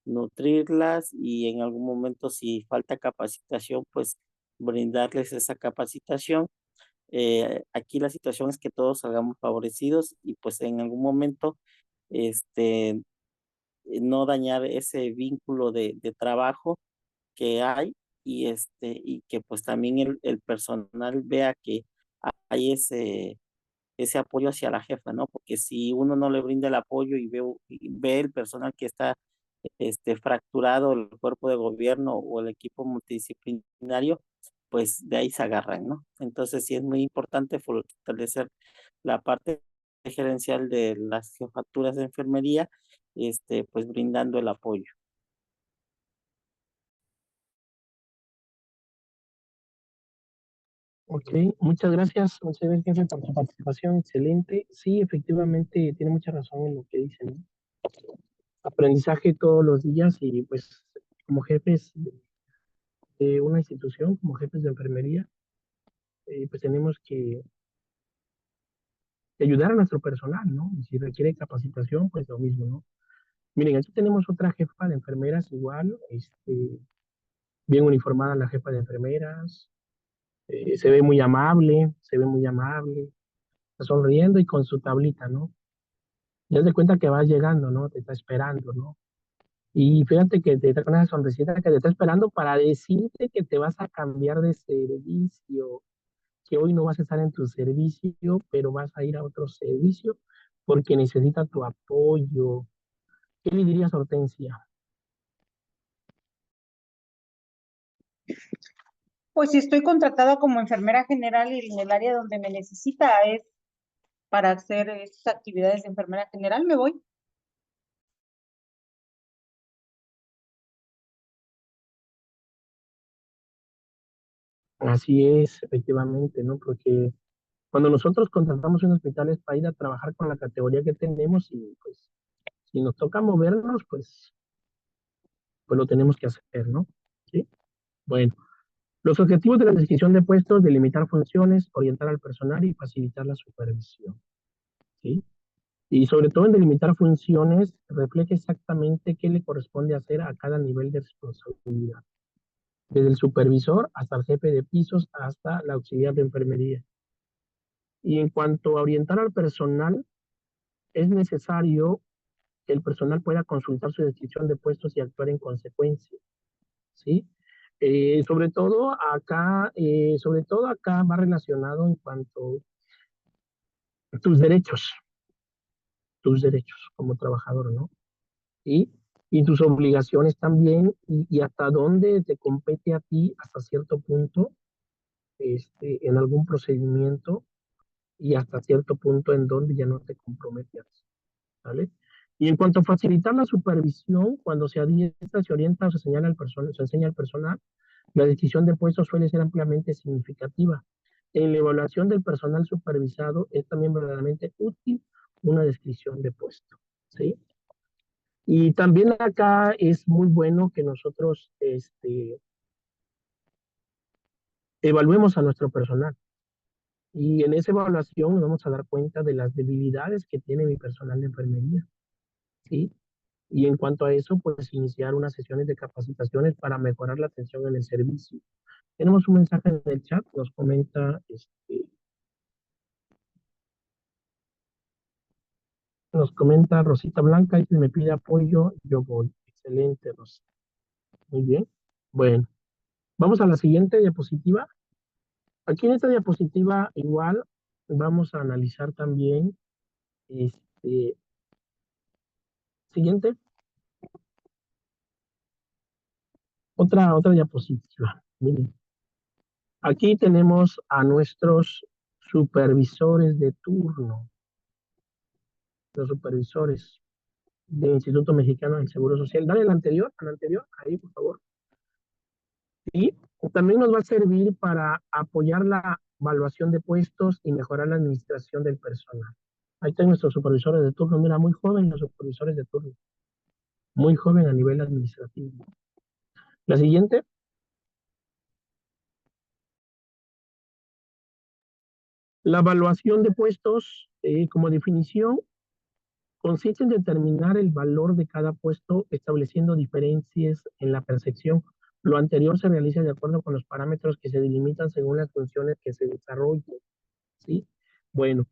nutrirlas y en algún momento si falta capacitación, pues brindarles esa capacitación. Aquí la situación es que todos salgamos favorecidos y pues en algún momento, este, no dañar ese vínculo de trabajo que hay y que pues también el personal vea que hay ese apoyo hacia la jefa, ¿no? Porque si uno no le brinda el apoyo y ve el personal que está fracturado, el cuerpo de gobierno o el equipo multidisciplinario, pues de ahí se agarran, ¿no? Entonces sí es muy importante fortalecer la parte gerencial de las jefaturas de enfermería, pues brindando el apoyo. Ok, muchas gracias por su participación, excelente. Sí, efectivamente, tiene mucha razón en lo que dice, ¿no? aprendizaje todos los días y pues como jefes de una institución, como jefes de enfermería, pues tenemos que ayudar a nuestro personal, ¿no? Y si requiere capacitación, pues lo mismo, ¿no? Miren, aquí tenemos otra jefa de enfermeras igual, bien uniformada la jefa de enfermeras, se ve muy amable, está sonriendo y con su tablita, ¿no? Ya se cuenta que vas llegando, ¿no? Te está esperando, ¿no? Y fíjate que te está con esa sonrisita que te está esperando para decirte que te vas a cambiar de servicio, que hoy no vas a estar en tu servicio, pero vas a ir a otro servicio porque necesita tu apoyo. ¿Qué le dirías, Hortensia? Pues si estoy contratada como enfermera general y en el área donde me necesita es para hacer estas actividades de enfermera general, me voy. Así es, efectivamente, ¿no? Porque cuando nosotros contratamos un hospital es para ir a trabajar con la categoría que tenemos y pues si nos toca movernos, pues lo tenemos que hacer, ¿no? ¿Sí? Bueno, los objetivos de la descripción de puestos, delimitar funciones, orientar al personal y facilitar la supervisión, ¿sí? Y sobre todo en delimitar funciones, refleja exactamente qué le corresponde hacer a cada nivel de responsabilidad, desde el supervisor hasta el jefe de pisos hasta la auxiliar de enfermería. Y en cuanto a orientar al personal, es necesario que el personal pueda consultar su descripción de puestos y actuar en consecuencia, ¿sí? Sobre todo acá va relacionado en cuanto a tus derechos como trabajador, ¿no? Y, y tus obligaciones también, y hasta dónde te compete a ti, hasta cierto punto, en algún procedimiento, y hasta cierto punto en donde ya no te comprometes, ¿vale? Y en cuanto a facilitar la supervisión, cuando se adiestra, se orienta o se señala al personal, se enseña al personal, la decisión de puestos suele ser ampliamente significativa. En la evaluación del personal supervisado es también verdaderamente útil una descripción de puesto, ¿sí? Y también acá es muy bueno que nosotros evaluemos a nuestro personal. Y en esa evaluación nos vamos a dar cuenta de las debilidades que tiene mi personal de enfermería, ¿sí? Y en cuanto a eso, pues iniciar unas sesiones de capacitaciones para mejorar la atención en el servicio. Tenemos un mensaje en el chat, nos comenta Rosita Blanca y me pide apoyo, yo voy. Excelente, Rosita. Muy bien. Bueno, vamos a la siguiente diapositiva. Aquí en esta diapositiva igual vamos a analizar también, este, siguiente, otra diapositiva. Miren, aquí tenemos a nuestros supervisores de turno, los supervisores del Instituto Mexicano del Seguro Social. Dale al anterior, ahí por favor. Y también nos va a servir para apoyar la evaluación de puestos y mejorar la administración del personal. Ahí están nuestros supervisores de turno. Mira, muy jóvenes los supervisores de turno. Muy joven a nivel administrativo. La siguiente. La evaluación de puestos, como definición, consiste en determinar el valor de cada puesto estableciendo diferencias en la percepción. Lo anterior se realiza de acuerdo con los parámetros que se delimitan según las funciones que se desarrollen, ¿sí? Bueno,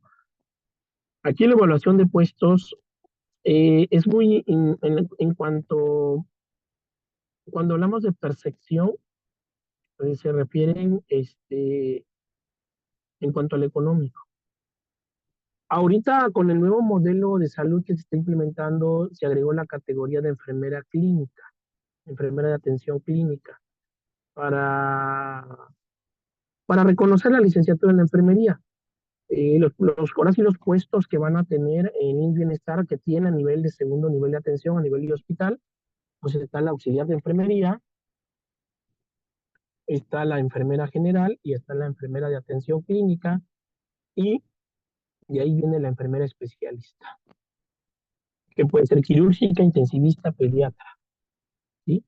aquí la evaluación de puestos es muy en cuanto, cuando hablamos de percepción, se refieren en cuanto al económico. Ahorita con el nuevo modelo de salud que se está implementando, se agregó la categoría de enfermera clínica, enfermera de atención clínica, para, para reconocer la licenciatura en la enfermería. Ahora sí los puestos que van a tener en el bienestar que tiene a nivel de segundo nivel de atención, a nivel de hospital, pues está la auxiliar de enfermería, está la enfermera general y está la enfermera de atención clínica y de ahí viene la enfermera especialista. que puede ser quirúrgica, intensivista, pediatra, ¿sí?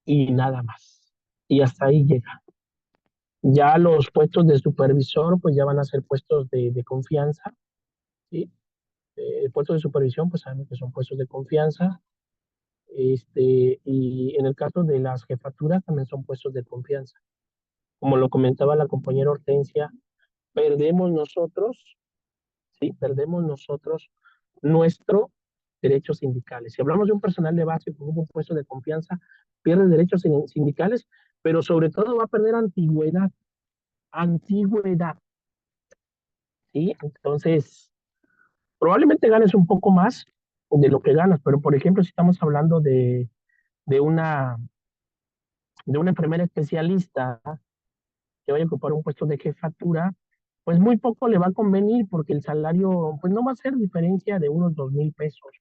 Y nada más. Y hasta ahí llega. Ya los puestos de supervisor, pues ya van a ser puestos de confianza, ¿sí? Puestos de supervisión, pues sabemos que son puestos de confianza. Y en el caso de las jefaturas, también son puestos de confianza. Como lo comentaba la compañera Hortensia, perdemos nosotros, ¿sí? Perdemos nosotros nuestros derechos sindicales. Si hablamos de un personal de base con un puesto de confianza, pierde derechos sindicales, pero sobre todo va a perder antigüedad. Antigüedad, ¿sí? Entonces, probablemente ganes un poco más de lo que ganas, pero por ejemplo, si estamos hablando de una, de una enfermera especialista que vaya a ocupar un puesto de jefatura, pues muy poco le va a convenir porque el salario, pues no va a ser diferencia de unos 2,000 pesos,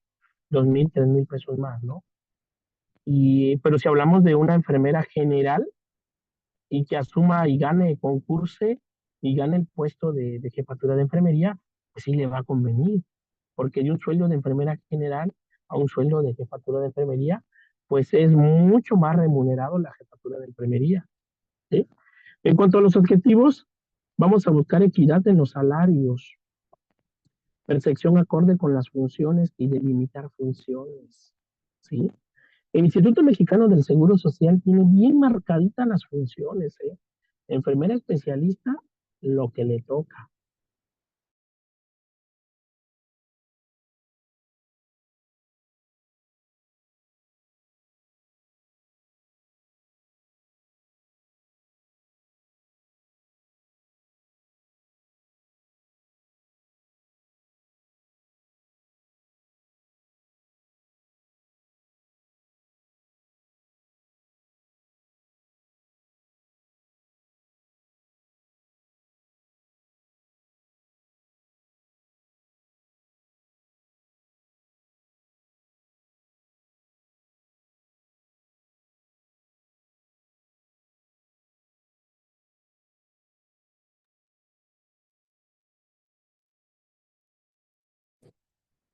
2,000, 3,000 pesos más, ¿no? Pero si hablamos de una enfermera general y que asuma y gane, concurse y gane el puesto de jefatura de enfermería, pues sí le va a convenir, porque de un sueldo de enfermera general a un sueldo de jefatura de enfermería, pues es mucho más remunerado la jefatura de enfermería, ¿sí? En cuanto a los objetivos, vamos a buscar equidad en los salarios, percepción acorde con las funciones y delimitar funciones, ¿sí? El Instituto Mexicano del Seguro Social tiene bien marcaditas las funciones, ¿eh? Enfermera especialista, lo que le toca.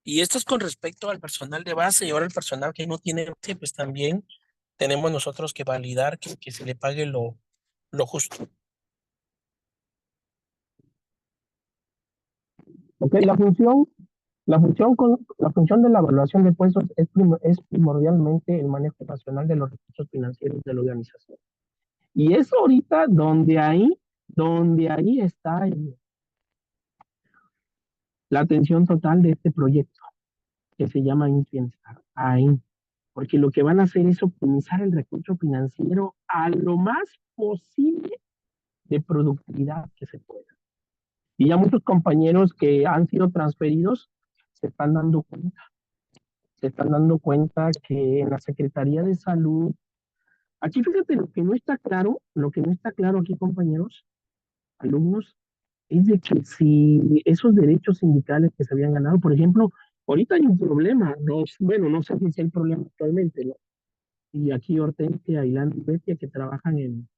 Y esto es con respecto al personal de base y ahora el personal que no tiene base, pues también tenemos nosotros que validar que se le pague lo justo. ¿Ok? La función de la evaluación de puestos es primordialmente el manejo racional de los recursos financieros de la organización. Y es ahorita donde ahí está la atención total de este proyecto, que se llama Bienestar. Ahí. Porque lo que van a hacer es optimizar el recurso financiero a lo más posible de productividad que se pueda. Y ya muchos compañeros que han sido transferidos se están dando cuenta que en la Secretaría de Salud, aquí fíjate lo que no está claro aquí, compañeros, alumnos, es de que si esos derechos sindicales que se habían ganado, por ejemplo, ahorita hay un problema, bueno, no sé si es el problema actualmente, ¿no? Y aquí Hortensia, Ailán y Bestia, que trabajan en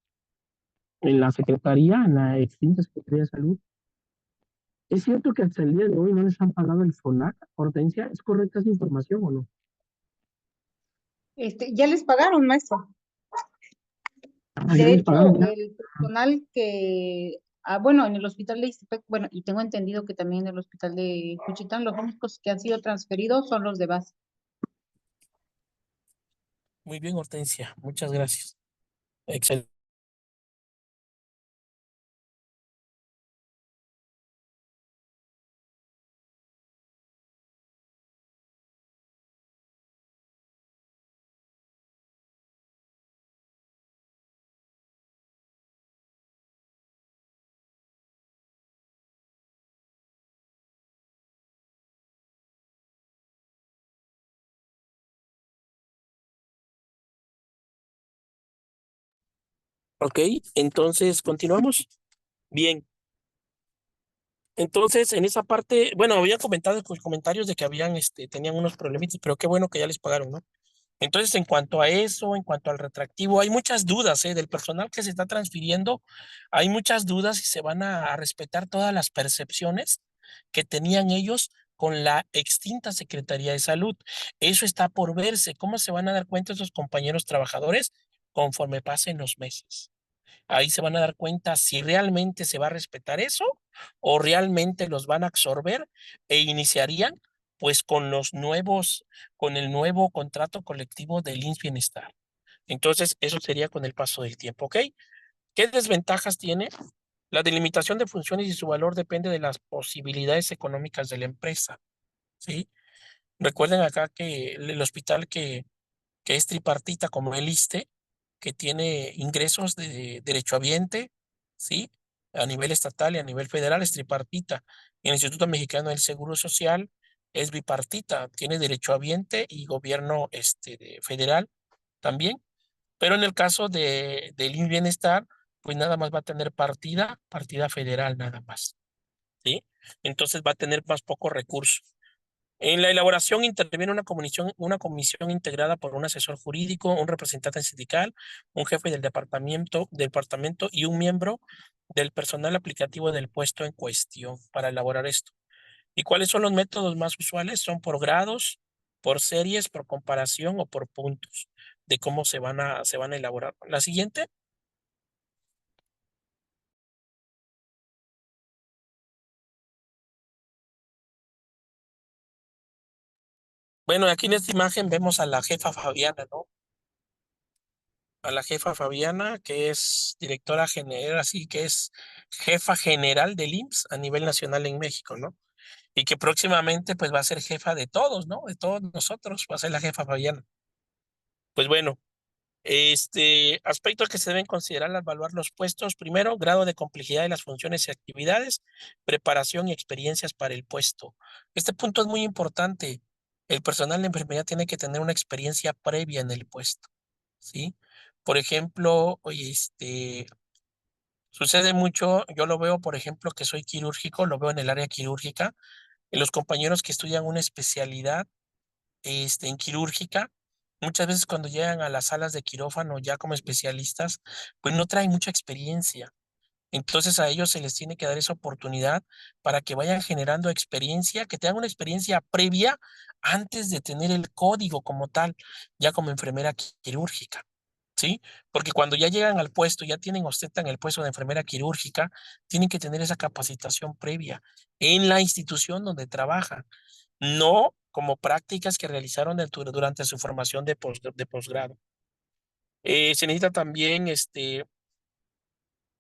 la Secretaría, en la extinta Secretaría de Salud, ¿es cierto que hasta el día de hoy no les han pagado el FONAC? Hortensia, ¿es correcta esa información o no? Ya les pagaron, maestro. Ah, ya De les hecho, pagaron, ya. el personal bueno, en el hospital de Ixtepec, bueno, y tengo entendido que también en el hospital de Juchitán, los únicos que han sido transferidos son los de base. Muy bien, Hortensia. Muchas gracias. Excelente. Ok, entonces continuamos. Bien. Entonces, en esa parte, bueno, había comentado en los comentarios de que tenían unos problemitas, pero qué bueno que ya les pagaron, ¿no? Entonces, en cuanto a eso, en cuanto al retractivo, hay muchas dudas, del personal que se está transfiriendo, hay muchas dudas si se van a respetar todas las percepciones que tenían ellos con la extinta Secretaría de Salud. Eso está por verse. ¿Cómo se van a dar cuenta esos compañeros trabajadores? Conforme pasen los meses. Ahí se van a dar cuenta si realmente se va a respetar eso o realmente los van a absorber e iniciarían pues con el nuevo contrato colectivo del IMSS Bienestar. Entonces, eso sería con el paso del tiempo, ¿ok? ¿Qué desventajas tiene? La delimitación de funciones y su valor depende de las posibilidades económicas de la empresa, ¿sí? Recuerden acá que el hospital que es tripartita como el ISSSTE, que tiene ingresos de derechohabiente, ¿sí? A nivel estatal y a nivel federal es tripartita. Y el Instituto Mexicano del Seguro Social es bipartita, tiene derechohabiente y gobierno federal también. Pero en el caso del IMSS Bienestar, pues nada más va a tener partida federal nada más, ¿sí? Entonces va a tener más pocos recursos. En la elaboración interviene una comisión integrada por un asesor jurídico, un representante sindical, un jefe del departamento y un miembro del personal aplicativo del puesto en cuestión para elaborar esto. ¿Y cuáles son los métodos más usuales? Son por grados, por series, por comparación o por puntos de cómo se van a elaborar. La siguiente. Bueno, aquí en esta imagen vemos a la jefa Fabiana, ¿no? A la jefa Fabiana, que es directora general, así que es jefa general del IMSS a nivel nacional en México, ¿no? Y que próximamente pues va a ser jefa de todos, ¿no? De todos nosotros, va a ser la jefa Fabiana. Pues bueno, aspectos que se deben considerar al evaluar los puestos. Primero, grado de complejidad de las funciones y actividades, preparación y experiencias para el puesto. Este punto es muy importante. El personal de enfermería tiene que tener una experiencia previa en el puesto, ¿sí? Por ejemplo, oye, sucede mucho, yo lo veo, por ejemplo, que soy quirúrgico, lo veo en el área quirúrgica, en los compañeros que estudian una especialidad en quirúrgica, muchas veces cuando llegan a las salas de quirófano ya como especialistas, pues no traen mucha experiencia. Entonces a ellos se les tiene que dar esa oportunidad para que vayan generando experiencia, que tengan una experiencia previa antes de tener el código como tal, ya como enfermera quirúrgica. ¿Sí? Porque cuando ya llegan al puesto, ya ostentan el puesto de enfermera quirúrgica, tienen que tener esa capacitación previa en la institución donde trabajan, no como prácticas que realizaron durante su formación de posgrado. Se necesita también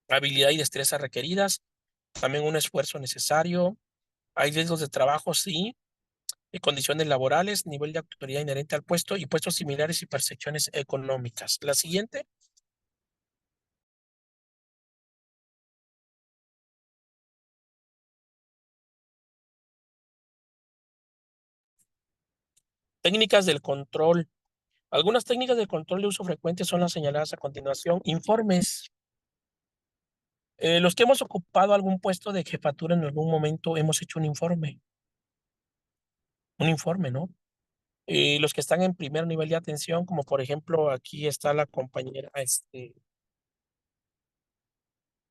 habilidad y destreza requeridas, también un esfuerzo necesario. Hay riesgos de trabajo, sí, condiciones laborales, nivel de autoridad inherente al puesto y puestos similares y percepciones económicas. La siguiente. Técnicas del control. Algunas técnicas de control de uso frecuente son las señaladas a continuación. Informes. Los que hemos ocupado algún puesto de jefatura en algún momento hemos hecho un informe. Un informe, ¿no? Los que están en primer nivel de atención, como por ejemplo aquí está la compañera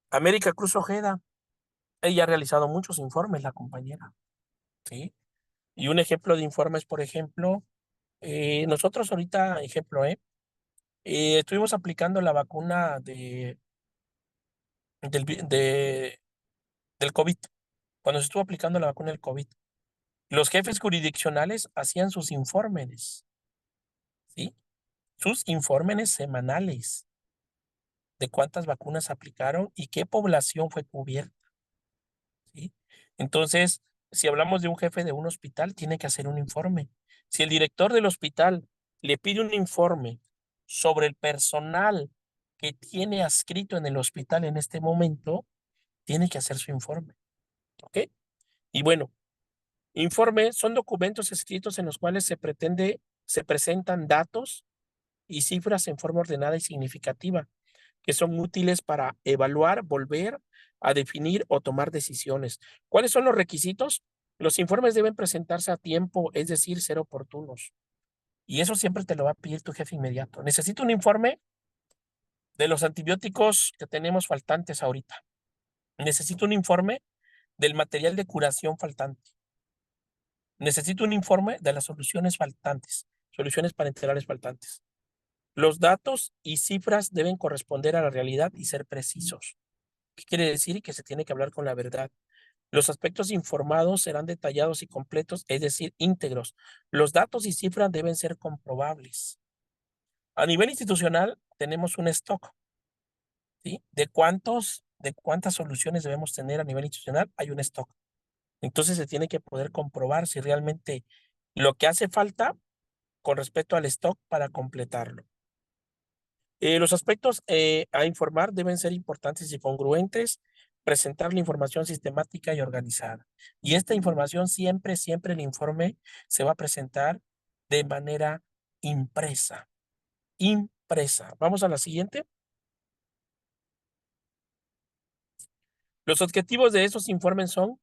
América Cruz Ojeda. Ella ha realizado muchos informes, la compañera. ¿Sí? Y un ejemplo de informes, por ejemplo, nosotros ahorita, ejemplo, estuvimos aplicando la vacuna del COVID, cuando se estuvo aplicando la vacuna del COVID. Los jefes jurisdiccionales hacían sus informes, ¿sí? Sus informes semanales de cuántas vacunas aplicaron y qué población fue cubierta, ¿sí? Entonces, si hablamos de un jefe de un hospital, tiene que hacer un informe. Si el director del hospital le pide un informe sobre el personal que tiene adscrito en el hospital en este momento, tiene que hacer su informe, ¿ok? Y bueno, informes son documentos escritos en los cuales se presentan datos y cifras en forma ordenada y significativa, que son útiles para evaluar, volver a definir o tomar decisiones. ¿Cuáles son los requisitos? Los informes deben presentarse a tiempo, es decir, ser oportunos. Y eso siempre te lo va a pedir tu jefe inmediato. Necesito un informe de los antibióticos que tenemos faltantes ahorita. Necesito un informe del material de curación faltante. Necesito un informe de las soluciones faltantes, soluciones parenterales faltantes. Los datos y cifras deben corresponder a la realidad y ser precisos. ¿Qué quiere decir? Que se tiene que hablar con la verdad. Los aspectos informados serán detallados y completos, es decir, íntegros. Los datos y cifras deben ser comprobables. A nivel institucional, tenemos un stock, ¿sí? De cuántas soluciones debemos tener a nivel institucional, hay un stock. Entonces se tiene que poder comprobar si realmente lo que hace falta con respecto al stock para completarlo. Los aspectos a informar deben ser importantes y congruentes, presentar la información sistemática y organizada. Y esta información siempre el informe se va a presentar de manera impresa. Impresa. Vamos a la siguiente. Los objetivos de esos informes son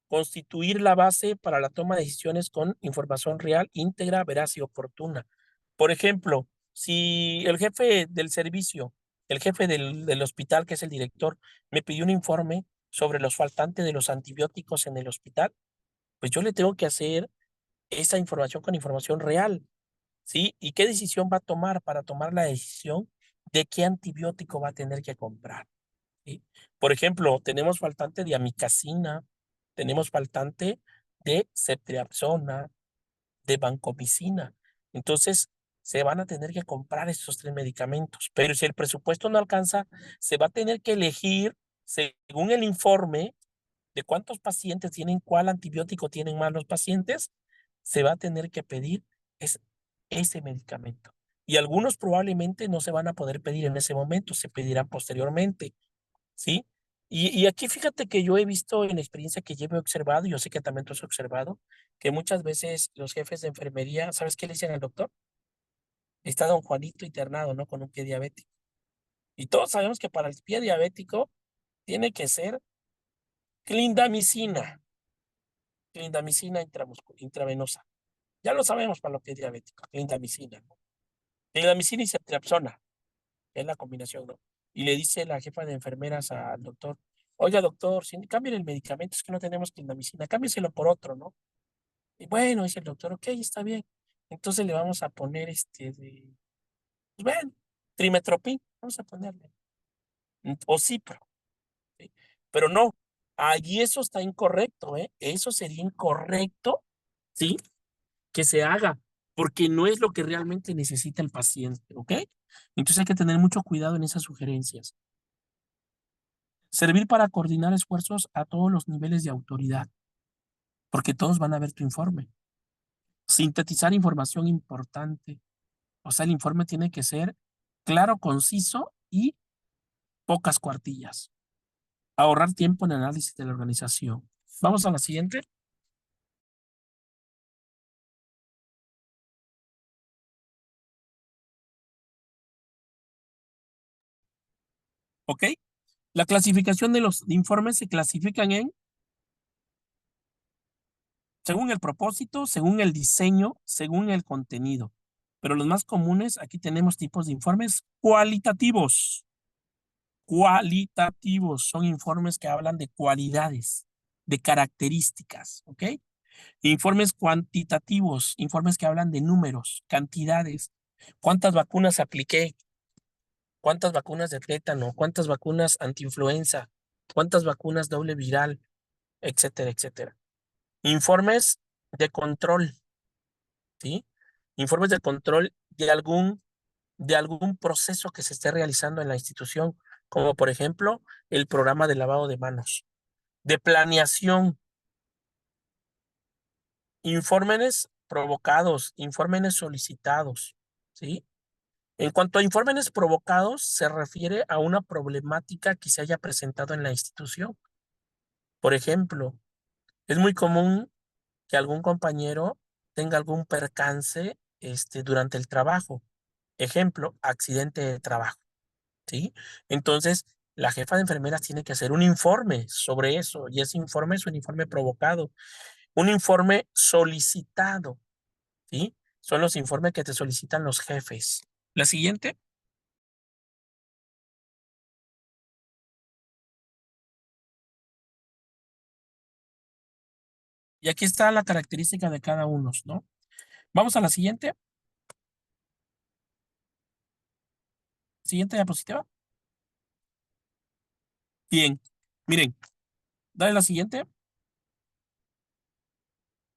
constituir la base para la toma de decisiones con información real, íntegra, veraz y oportuna. Por ejemplo, si el jefe del servicio, el jefe del hospital, que es el director, me pidió un informe sobre los faltantes de los antibióticos en el hospital, pues yo le tengo que hacer esa información con información real, ¿sí? ¿Y qué decisión va a tomar para tomar la decisión de qué antibiótico va a tener que comprar? ¿Sí? Por ejemplo, tenemos faltante de amicacina, tenemos faltante de ceftriaxona, de vancomicina. Entonces, se van a tener que comprar estos 3 medicamentos. Pero si el presupuesto no alcanza, se va a tener que elegir según el informe de cuántos pacientes tienen, cuál antibiótico tienen más los pacientes, se va a tener que pedir ese medicamento. Y algunos probablemente no se van a poder pedir en ese momento, se pedirán posteriormente. ¿Sí? Y aquí fíjate que yo he visto en la experiencia que llevo observado, y yo sé que también tú has observado, que muchas veces los jefes de enfermería, ¿sabes qué le dicen al doctor? Está don Juanito internado, ¿no? Con un pie diabético. Y todos sabemos que para el pie diabético tiene que ser clindamicina, clindamicina intravenosa. Ya lo sabemos para los pies diabéticos, clindamicina, ¿no? Clindamicina y ceftriaxona, es la combinación, ¿no? Y le dice la jefa de enfermeras al doctor, oiga doctor, si cambien el medicamento, es que no tenemos clindamicina, cámbieselo por otro, ¿no? Y bueno, dice el doctor, ok, está bien. Entonces le vamos a poner pues bueno, trimetropin, vamos a ponerle, o cipro, ¿sí? Pero no, allí eso está incorrecto, ¿eh? Eso sería incorrecto, ¿sí? Que se haga, porque no es lo que realmente necesita el paciente, ¿ok? Entonces hay que tener mucho cuidado en esas sugerencias. Servir para coordinar esfuerzos a todos los niveles de autoridad, porque todos van a ver tu informe. Sintetizar información importante. O sea, el informe tiene que ser claro, conciso y pocas cuartillas. Ahorrar tiempo en el análisis de la organización. Vamos a la siguiente. ¿Ok? La clasificación de los informes se clasifican según el propósito, según el diseño, según el contenido. Pero los más comunes, aquí tenemos tipos de informes cualitativos. Cualitativos son informes que hablan de cualidades, de características, ¿ok? Informes cuantitativos, informes que hablan de números, cantidades. ¿Cuántas vacunas apliqué? ¿Cuántas vacunas de tétano? ¿Cuántas vacunas antiinfluenza? ¿Cuántas vacunas doble viral? Etcétera, etcétera. Informes de control, ¿sí? Informes de control de algún proceso que se esté realizando en la institución, como por ejemplo el programa de lavado de manos, de planeación, informes provocados, informes solicitados, ¿sí? En cuanto a informes provocados, se refiere a una problemática que se haya presentado en la institución. Por ejemplo, es muy común que algún compañero tenga algún percance durante el trabajo. Ejemplo, accidente de trabajo, ¿sí? Entonces, la jefa de enfermeras tiene que hacer un informe sobre eso, y ese informe es un informe provocado, un informe solicitado, ¿sí? Son los informes que te solicitan los jefes. La siguiente. Y aquí está la característica de cada uno, ¿no? Vamos a la siguiente. Siguiente diapositiva. Bien, miren, dale la siguiente.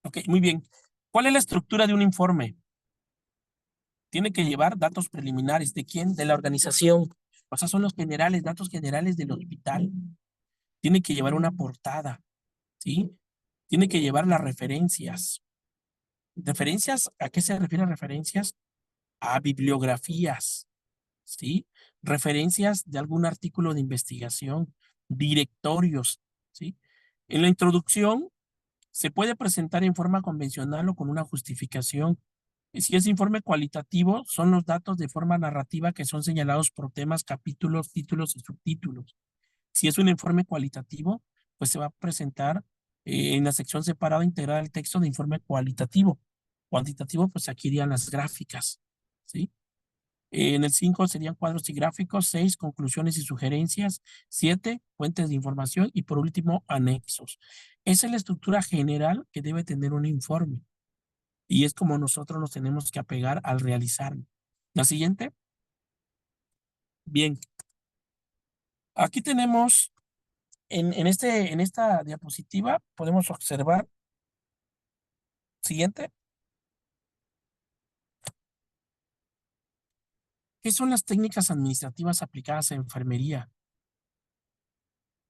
Ok, muy bien. ¿Cuál es la estructura de un informe? Tiene que llevar datos preliminares. ¿De quién? De la organización. O sea, son los generales, datos generales del hospital. Tiene que llevar una portada, ¿sí? Tiene que llevar las referencias. ¿Referencias? ¿A qué se refieren referencias? A bibliografías, ¿sí? Referencias de algún artículo de investigación, directorios, ¿sí? En la introducción se puede presentar en forma convencional o con una justificación. Y si es informe cualitativo, son los datos de forma narrativa que son señalados por temas, capítulos, títulos y subtítulos. Si es un informe cualitativo, pues se va a presentar en la sección separada integrada el texto de informe cualitativo. Cuantitativo, pues aquí irían las gráficas, ¿sí? En el 5 serían cuadros y gráficos, 6 conclusiones y sugerencias, 7 fuentes de información y por último anexos. Esa es la estructura general que debe tener un informe y es como nosotros nos tenemos que apegar al realizarlo. La siguiente. Bien. Aquí tenemos en esta diapositiva podemos observar. Siguiente. ¿Qué son las técnicas administrativas aplicadas en enfermería?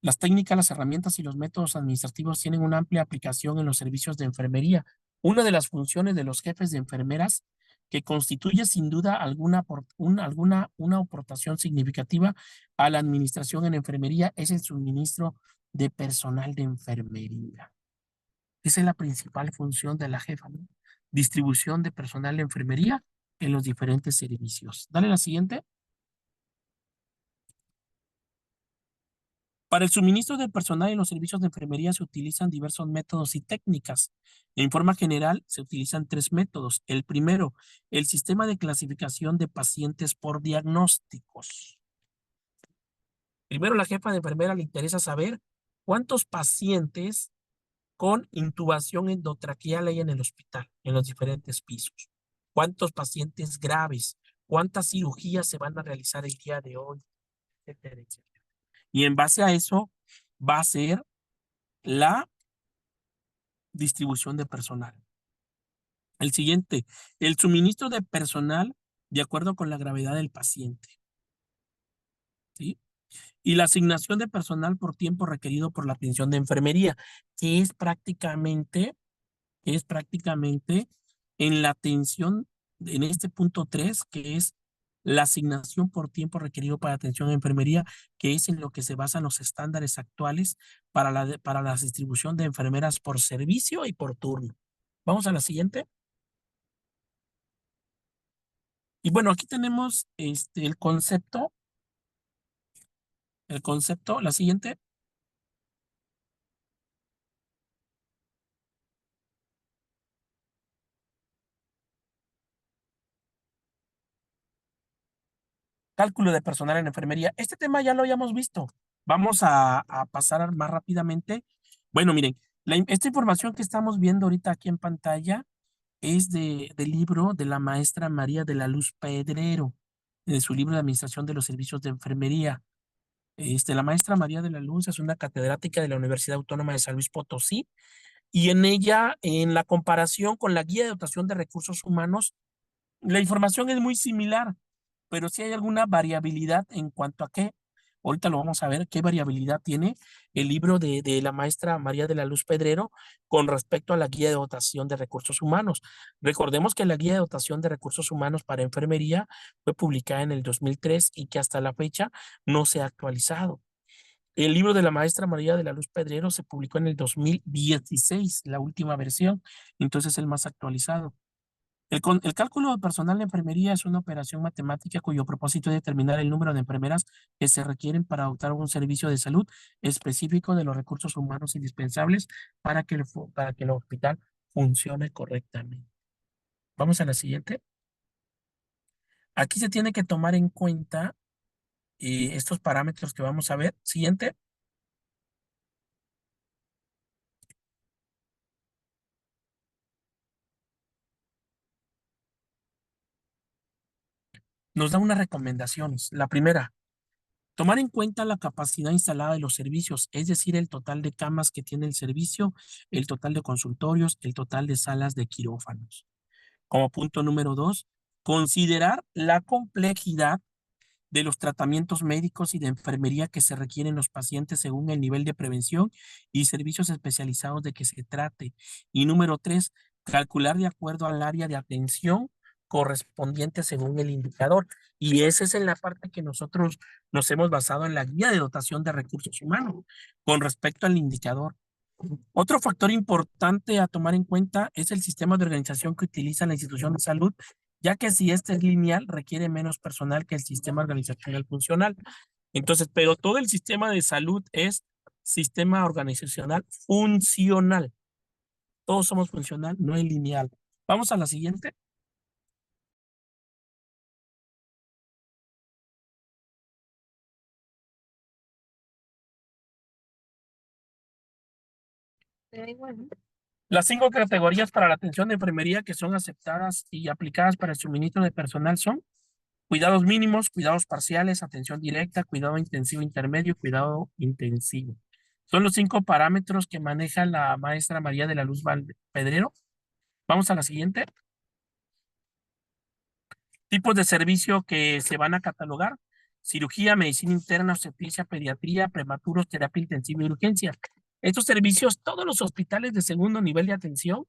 Las técnicas, las herramientas y los métodos administrativos tienen una amplia aplicación en los servicios de enfermería. Una de las funciones de los jefes de enfermeras que constituye sin duda una aportación significativa a la administración en enfermería es el suministro de personal de enfermería. Esa es la principal función de la jefa, ¿no? Distribución de personal de enfermería en los diferentes servicios. Dale la siguiente. Para el suministro de personal en los servicios de enfermería se utilizan diversos métodos y técnicas. En forma general, se utilizan 3 métodos. El primero, el sistema de clasificación de pacientes por diagnósticos. Primero, la jefa de enfermera le interesa saber cuántos pacientes con intubación endotraqueal hay en el hospital, en los diferentes pisos. Cuántos pacientes graves, cuántas cirugías se van a realizar el día de hoy, etcétera, etcétera. Y en base a eso va a ser la distribución de personal. El siguiente, el suministro de personal de acuerdo con la gravedad del paciente. ¿Sí? Y la asignación de personal por tiempo requerido por la atención de enfermería, que es prácticamente en la atención, en este punto 3, que es la asignación por tiempo requerido para atención de enfermería, que es en lo que se basan los estándares actuales para la distribución de enfermeras por servicio y por turno. Vamos a la siguiente. Y bueno, aquí tenemos el concepto, la siguiente. Cálculo de personal en enfermería. Este tema ya lo habíamos visto. Vamos a pasar más rápidamente. Bueno, miren, esta información que estamos viendo ahorita aquí en pantalla es del libro de la maestra María de la Luz Pedrero, de su libro de Administración de los Servicios de Enfermería. La maestra María de la Luz es una catedrática de la Universidad Autónoma de San Luis Potosí y en ella, en la comparación con la Guía de Dotación de Recursos Humanos, la información es muy similar, pero sí hay alguna variabilidad en cuanto a qué. Ahorita lo vamos a ver, qué variabilidad tiene el libro de la maestra María de la Luz Pedrero con respecto a la Guía de Dotación de Recursos Humanos. Recordemos que la Guía de Dotación de Recursos Humanos para Enfermería fue publicada en el 2003 y que hasta la fecha no se ha actualizado. El libro de la maestra María de la Luz Pedrero se publicó en el 2016, la última versión, entonces el más actualizado. El cálculo de personal de enfermería es una operación matemática cuyo propósito es determinar el número de enfermeras que se requieren para adoptar un servicio de salud específico de los recursos humanos indispensables para que el hospital funcione correctamente. Vamos a la siguiente. Aquí se tiene que tomar en cuenta estos parámetros que vamos a ver. Siguiente. nos da unas recomendaciones. La primera, tomar en cuenta la capacidad instalada de los servicios, es decir, el total de camas que tiene el servicio, el total de consultorios, el total de salas de quirófanos. Como punto número 2, considerar la complejidad de los tratamientos médicos y de enfermería que se requieren los pacientes según el nivel de prevención y servicios especializados de que se trate. Y número 3, calcular de acuerdo al área de atención correspondiente según el indicador. Y esa es en la parte que nosotros nos hemos basado en la guía de dotación de recursos humanos con respecto al indicador. Otro factor importante a tomar en cuenta es el sistema de organización que utiliza la institución de salud, ya que si este es lineal, requiere menos personal que el sistema organizacional funcional. Entonces, pero todo el sistema de salud es sistema organizacional funcional. Todos somos funcional, no es lineal. Vamos a la siguiente. Las 5 categorías para la atención de enfermería que son aceptadas y aplicadas para el suministro de personal son cuidados mínimos, cuidados parciales, atención directa, cuidado intensivo intermedio, cuidado intensivo. Son los 5 parámetros que maneja la maestra María de la Luz Pedrero. Vamos a la siguiente. Tipos de servicio que se van a catalogar: cirugía, medicina interna, obstetricia, pediatría, prematuros, terapia intensiva y urgencia. Estos servicios, todos los hospitales de segundo nivel de atención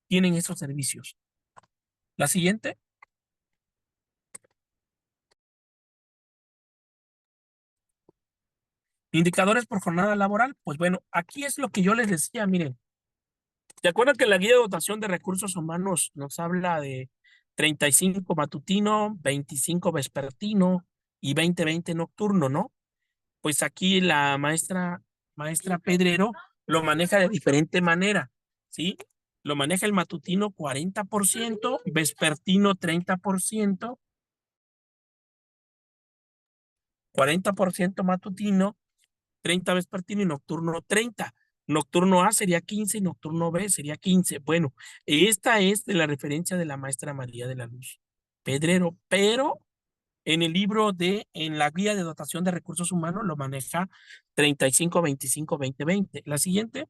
tienen esos servicios. La siguiente. Indicadores por jornada laboral. Pues bueno, aquí es lo que yo les decía, miren. ¿Se acuerdan que la guía de dotación de recursos humanos nos habla de 35 matutino, 25 vespertino y 20 nocturno, ¿no? Pues aquí la maestra Pedrero lo maneja de diferente manera, ¿sí? Lo maneja el matutino 40%, vespertino 30%, 40% matutino, 30 vespertino y nocturno 30. Nocturno A sería 15 y nocturno B sería 15. Bueno, esta es de la referencia de la maestra María de la Luz Pedrero, pero en el libro en la guía de dotación de recursos humanos lo maneja 35, 25, 20, 20. La siguiente.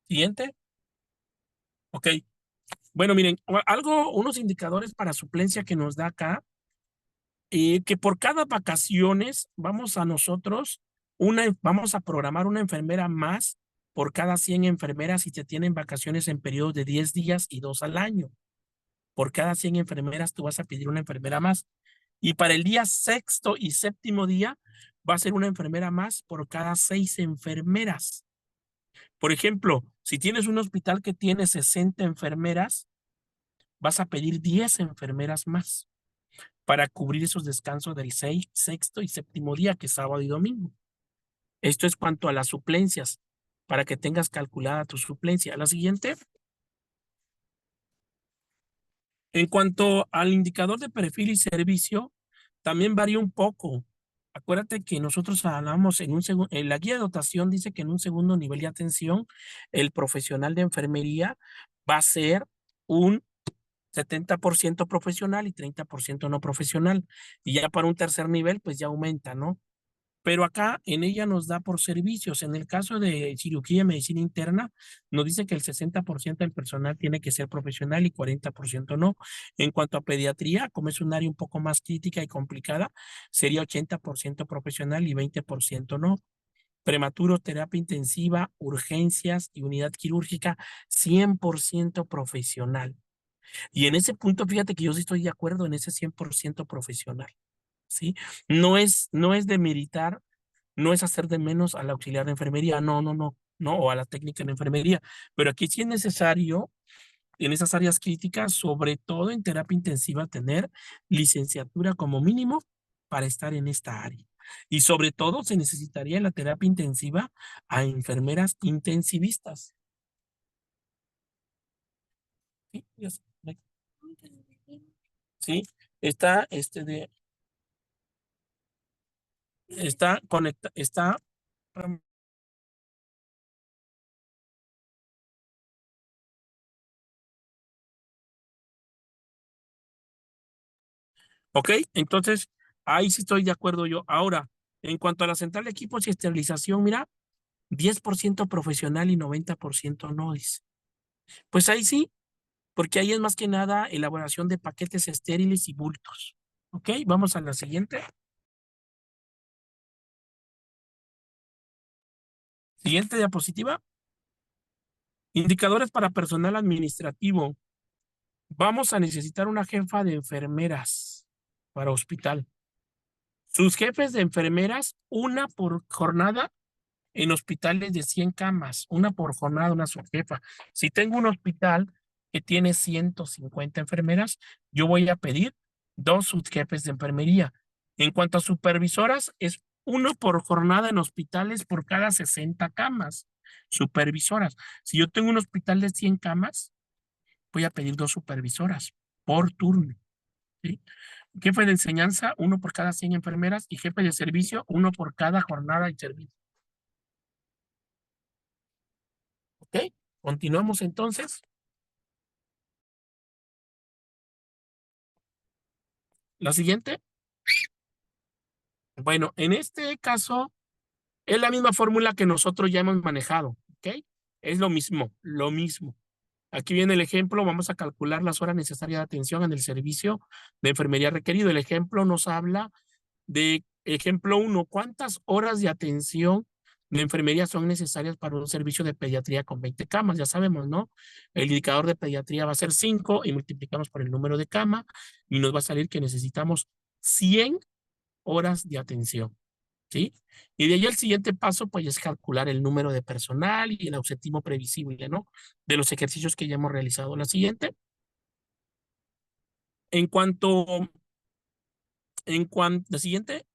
Siguiente. Ok. Bueno, miren, unos indicadores para suplencia que nos da acá, que por cada vacaciones vamos a programar una enfermera más por cada 100 enfermeras si se tienen vacaciones en periodos de 10 días y 2 al año. Por cada 100 enfermeras tú vas a pedir una enfermera más. Y para el día 6º y 7º día va a ser una enfermera más por cada 6 enfermeras. Por ejemplo, si tienes un hospital que tiene 60 enfermeras, vas a pedir 10 enfermeras más para cubrir esos descansos del 6º y 7º día, que es sábado y domingo. Esto es cuanto a las suplencias, para que tengas calculada tu suplencia. La siguiente. En cuanto al indicador de perfil y servicio, también varía un poco. Acuérdate que nosotros hablamos en la guía de dotación dice que en un segundo nivel de atención, el profesional de enfermería va a ser un 70% profesional y 30% no profesional. Y ya para un tercer nivel, pues ya aumenta, ¿no? Pero acá en ella nos da por servicios. En el caso de cirugía y medicina interna, nos dice que el 60% del personal tiene que ser profesional y 40% no. En cuanto a pediatría, como es un área un poco más crítica y complicada, sería 80% profesional y 20% no. Prematuros, terapia intensiva, urgencias y unidad quirúrgica, 100% profesional. Y en ese punto, fíjate que yo sí estoy de acuerdo en ese 100% profesional. ¿Sí? No es demeritar, no es hacer de menos al auxiliar de enfermería, no, o a la técnica de enfermería, pero aquí sí es necesario, en esas áreas críticas, sobre todo en terapia intensiva, tener licenciatura como mínimo para estar en esta área. Y sobre todo se necesitaría en la terapia intensiva a enfermeras intensivistas. Sí, sí, está está ¿Ok? Entonces, ahí sí estoy de acuerdo yo. Ahora, en cuanto a la central de equipos y esterilización, mira, 10% profesional y 90% no es. Pues ahí sí, porque ahí es más que nada elaboración de paquetes estériles y bultos. ¿Ok? Vamos a la siguiente. Siguiente diapositiva. Indicadores para personal administrativo. Vamos a necesitar una jefa de enfermeras para hospital. Sus jefes de enfermeras, una por jornada en hospitales de 100 camas, una por jornada, una subjefa. Si tengo un hospital que tiene 150 enfermeras, yo voy a pedir 2 subjefes de enfermería. En cuanto a supervisoras, es uno por jornada en hospitales por cada 60 camas. Supervisoras. Si yo tengo un hospital de 100 camas, voy a pedir 2 supervisoras por turno. ¿Sí? Jefe de enseñanza, uno por cada 100 enfermeras, y jefe de servicio, uno por cada jornada y servicio. ¿Ok? Continuamos entonces. La siguiente. Bueno, en este caso es la misma fórmula que nosotros ya hemos manejado. ¿Ok? Es lo mismo, lo mismo. Aquí viene el ejemplo. Vamos a calcular las horas necesarias de atención en el servicio de enfermería requerido. El ejemplo nos habla de, ejemplo 1, ¿cuántas horas de atención de enfermería son necesarias para un servicio de pediatría con 20 camas? Ya sabemos, ¿no? El indicador de pediatría va a ser 5 y multiplicamos por el número de cama y nos va a salir que necesitamos 100 horas de atención, ¿sí? Y de ahí el siguiente paso, pues, es calcular el número de personal y el ausentismo previsible, ¿no? De los ejercicios que ya hemos realizado. La siguiente. En cuanto, la siguiente.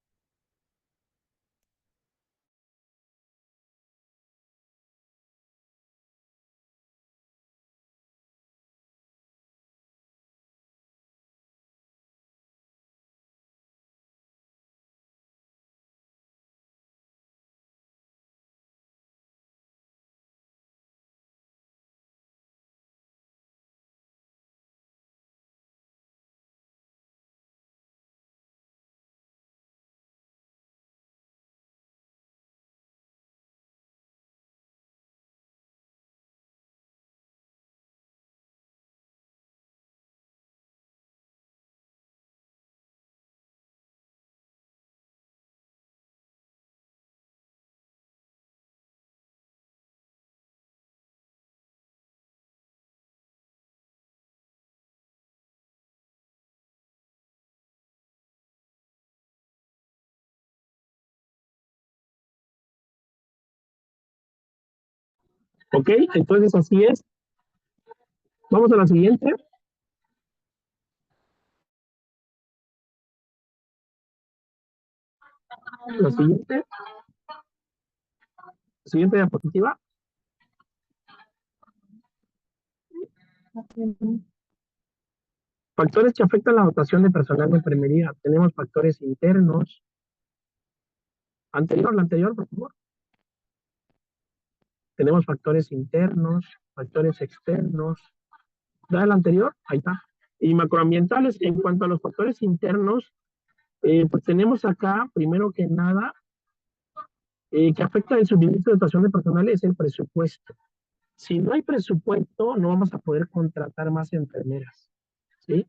Ok, entonces así es. Vamos a la siguiente. La siguiente diapositiva. Factores que afectan la dotación de personal de enfermería. Tenemos factores internos. La anterior, por favor. Tenemos factores internos, factores externos. Da el anterior, ahí está. Y macroambientales. En cuanto a los factores internos, pues tenemos acá, primero que nada, que afecta el suministro de dotación de personal es el presupuesto. Si no hay presupuesto, no vamos a poder contratar más enfermeras, ¿sí?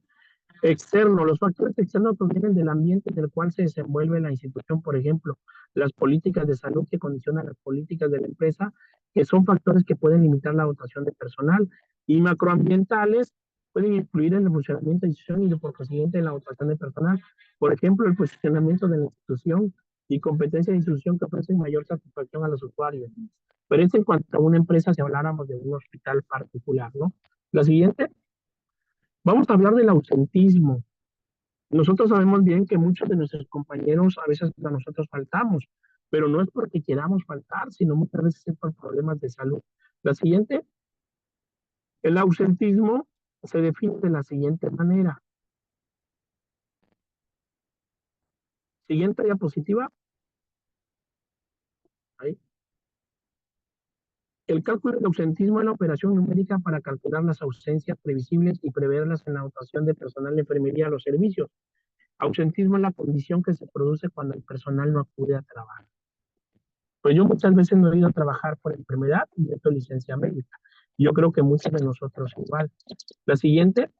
Externo, los factores externos provienen del ambiente en el cual se desenvuelve la institución, por ejemplo, las políticas de salud que condicionan las políticas de la empresa, que son factores que pueden limitar la dotación de personal, y macroambientales pueden influir en el funcionamiento de la institución y por consiguiente en la dotación de personal. Por ejemplo, el posicionamiento de la institución y competencia de institución que ofrecen mayor satisfacción a los usuarios. Pero es en cuanto a una empresa si habláramos de un hospital particular, ¿no? La siguiente. Vamos a hablar del ausentismo. Nosotros sabemos bien que muchos de nuestros compañeros a veces a nosotros faltamos, pero no es porque queramos faltar, sino muchas veces es por problemas de salud. La siguiente, el ausentismo se define de la siguiente manera. Siguiente diapositiva. Ahí. El cálculo del ausentismo es la operación numérica para calcular las ausencias previsibles y preverlas en la dotación de personal de enfermería a los servicios. Ausentismo es la condición que se produce cuando el personal no acude a trabajar. Pues yo muchas veces no he ido a trabajar por enfermedad y meto licencia médica. Yo creo que muchos de nosotros igual. La siguiente,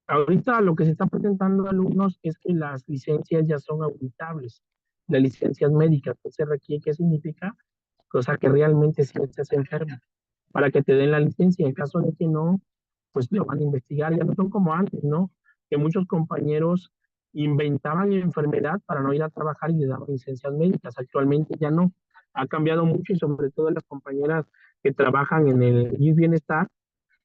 ahorita lo que se está presentando a alumnos es que las licencias ya son auditables. Las licencias médicas, ¿qué se requiere? ¿Qué significa? O sea, que realmente sí estás enfermo para que te den la licencia. En caso de que no, pues lo van a investigar. Ya no son como antes, ¿no? Que muchos compañeros inventaban enfermedad para no ir a trabajar y le daban licencias médicas. Actualmente ya no. Ha cambiado mucho y sobre todo las compañeras que trabajan en el IMSS Bienestar,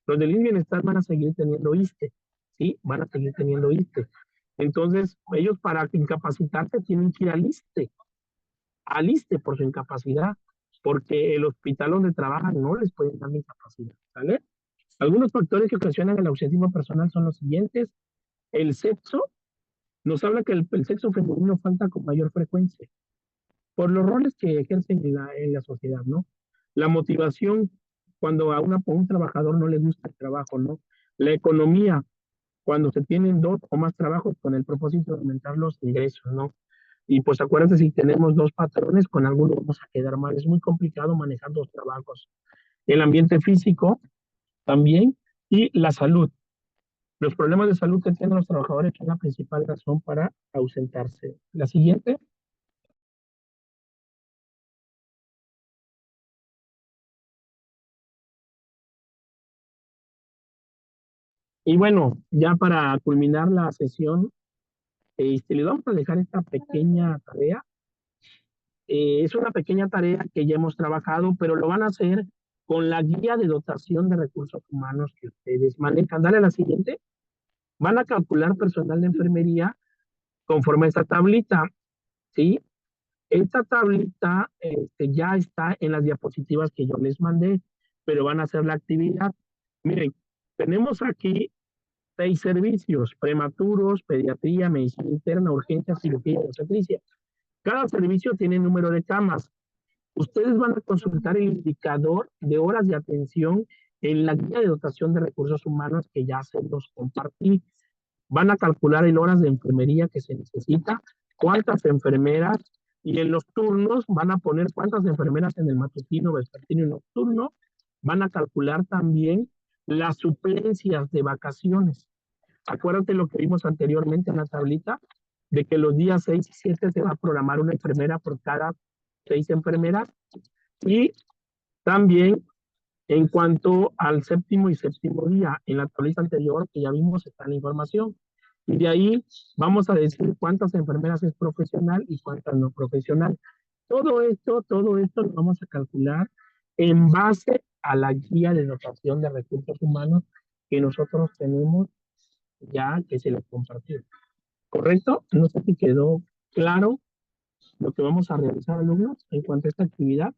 los del IMSS Bienestar van a seguir teniendo ISSSTE, ¿sí? Van a seguir teniendo ISSSTE. Entonces, ellos para incapacitarse tienen que ir al ISSSTE por su incapacidad, porque el hospital donde trabajan no les pueden dar la incapacidad, ¿sale? Algunos factores que ocasionan el ausentismo personal son los siguientes. El sexo, nos habla que el sexo femenino falta con mayor frecuencia por los roles que ejercen en la sociedad, ¿no? La motivación, cuando a un trabajador no le gusta el trabajo, ¿no? La economía, cuando se tienen dos o más trabajos con el propósito de aumentar los ingresos, ¿no? Y pues acuérdate, si tenemos dos patrones, con alguno vamos a quedar mal. Es muy complicado manejar dos trabajos. El ambiente físico también y la salud. Los problemas de salud que tienen los trabajadores son la principal razón para ausentarse. La siguiente. Y bueno, ya para culminar la sesión, les vamos a dejar esta pequeña tarea. Es una pequeña tarea que ya hemos trabajado, pero lo van a hacer con la guía de dotación de recursos humanos que ustedes manejan. Dale a la siguiente. Van a calcular personal de enfermería conforme a esta tablita, ¿sí? Esta tablita ya está en las diapositivas que yo les mandé, pero van a hacer la actividad. Miren, tenemos aquí 6 servicios: prematuros, pediatría, medicina interna, urgencia, cirugía y obstetricia. Cada servicio tiene número de camas. Ustedes van a consultar el indicador de horas de atención en la guía de dotación de recursos humanos que ya se los compartí. Van a calcular el horas de enfermería que se necesita, cuántas enfermeras, y en los turnos van a poner cuántas enfermeras en el matutino, vespertino y nocturno. Van a calcular también las suplencias de vacaciones. Acuérdate lo que vimos anteriormente en la tablita, de que los días 6 y 7 se va a programar una enfermera por cada 6 enfermeras. Y también en cuanto al séptimo y séptimo día, en la tablita anterior que ya vimos está la información. Y de ahí vamos a decir cuántas enfermeras es profesional y cuántas no profesional. Todo esto lo vamos a calcular en base a la guía de dotación de recursos humanos que nosotros tenemos ya, que se les compartió. ¿Correcto? No sé si quedó claro lo que vamos a realizar, alumnos, en cuanto a esta actividad.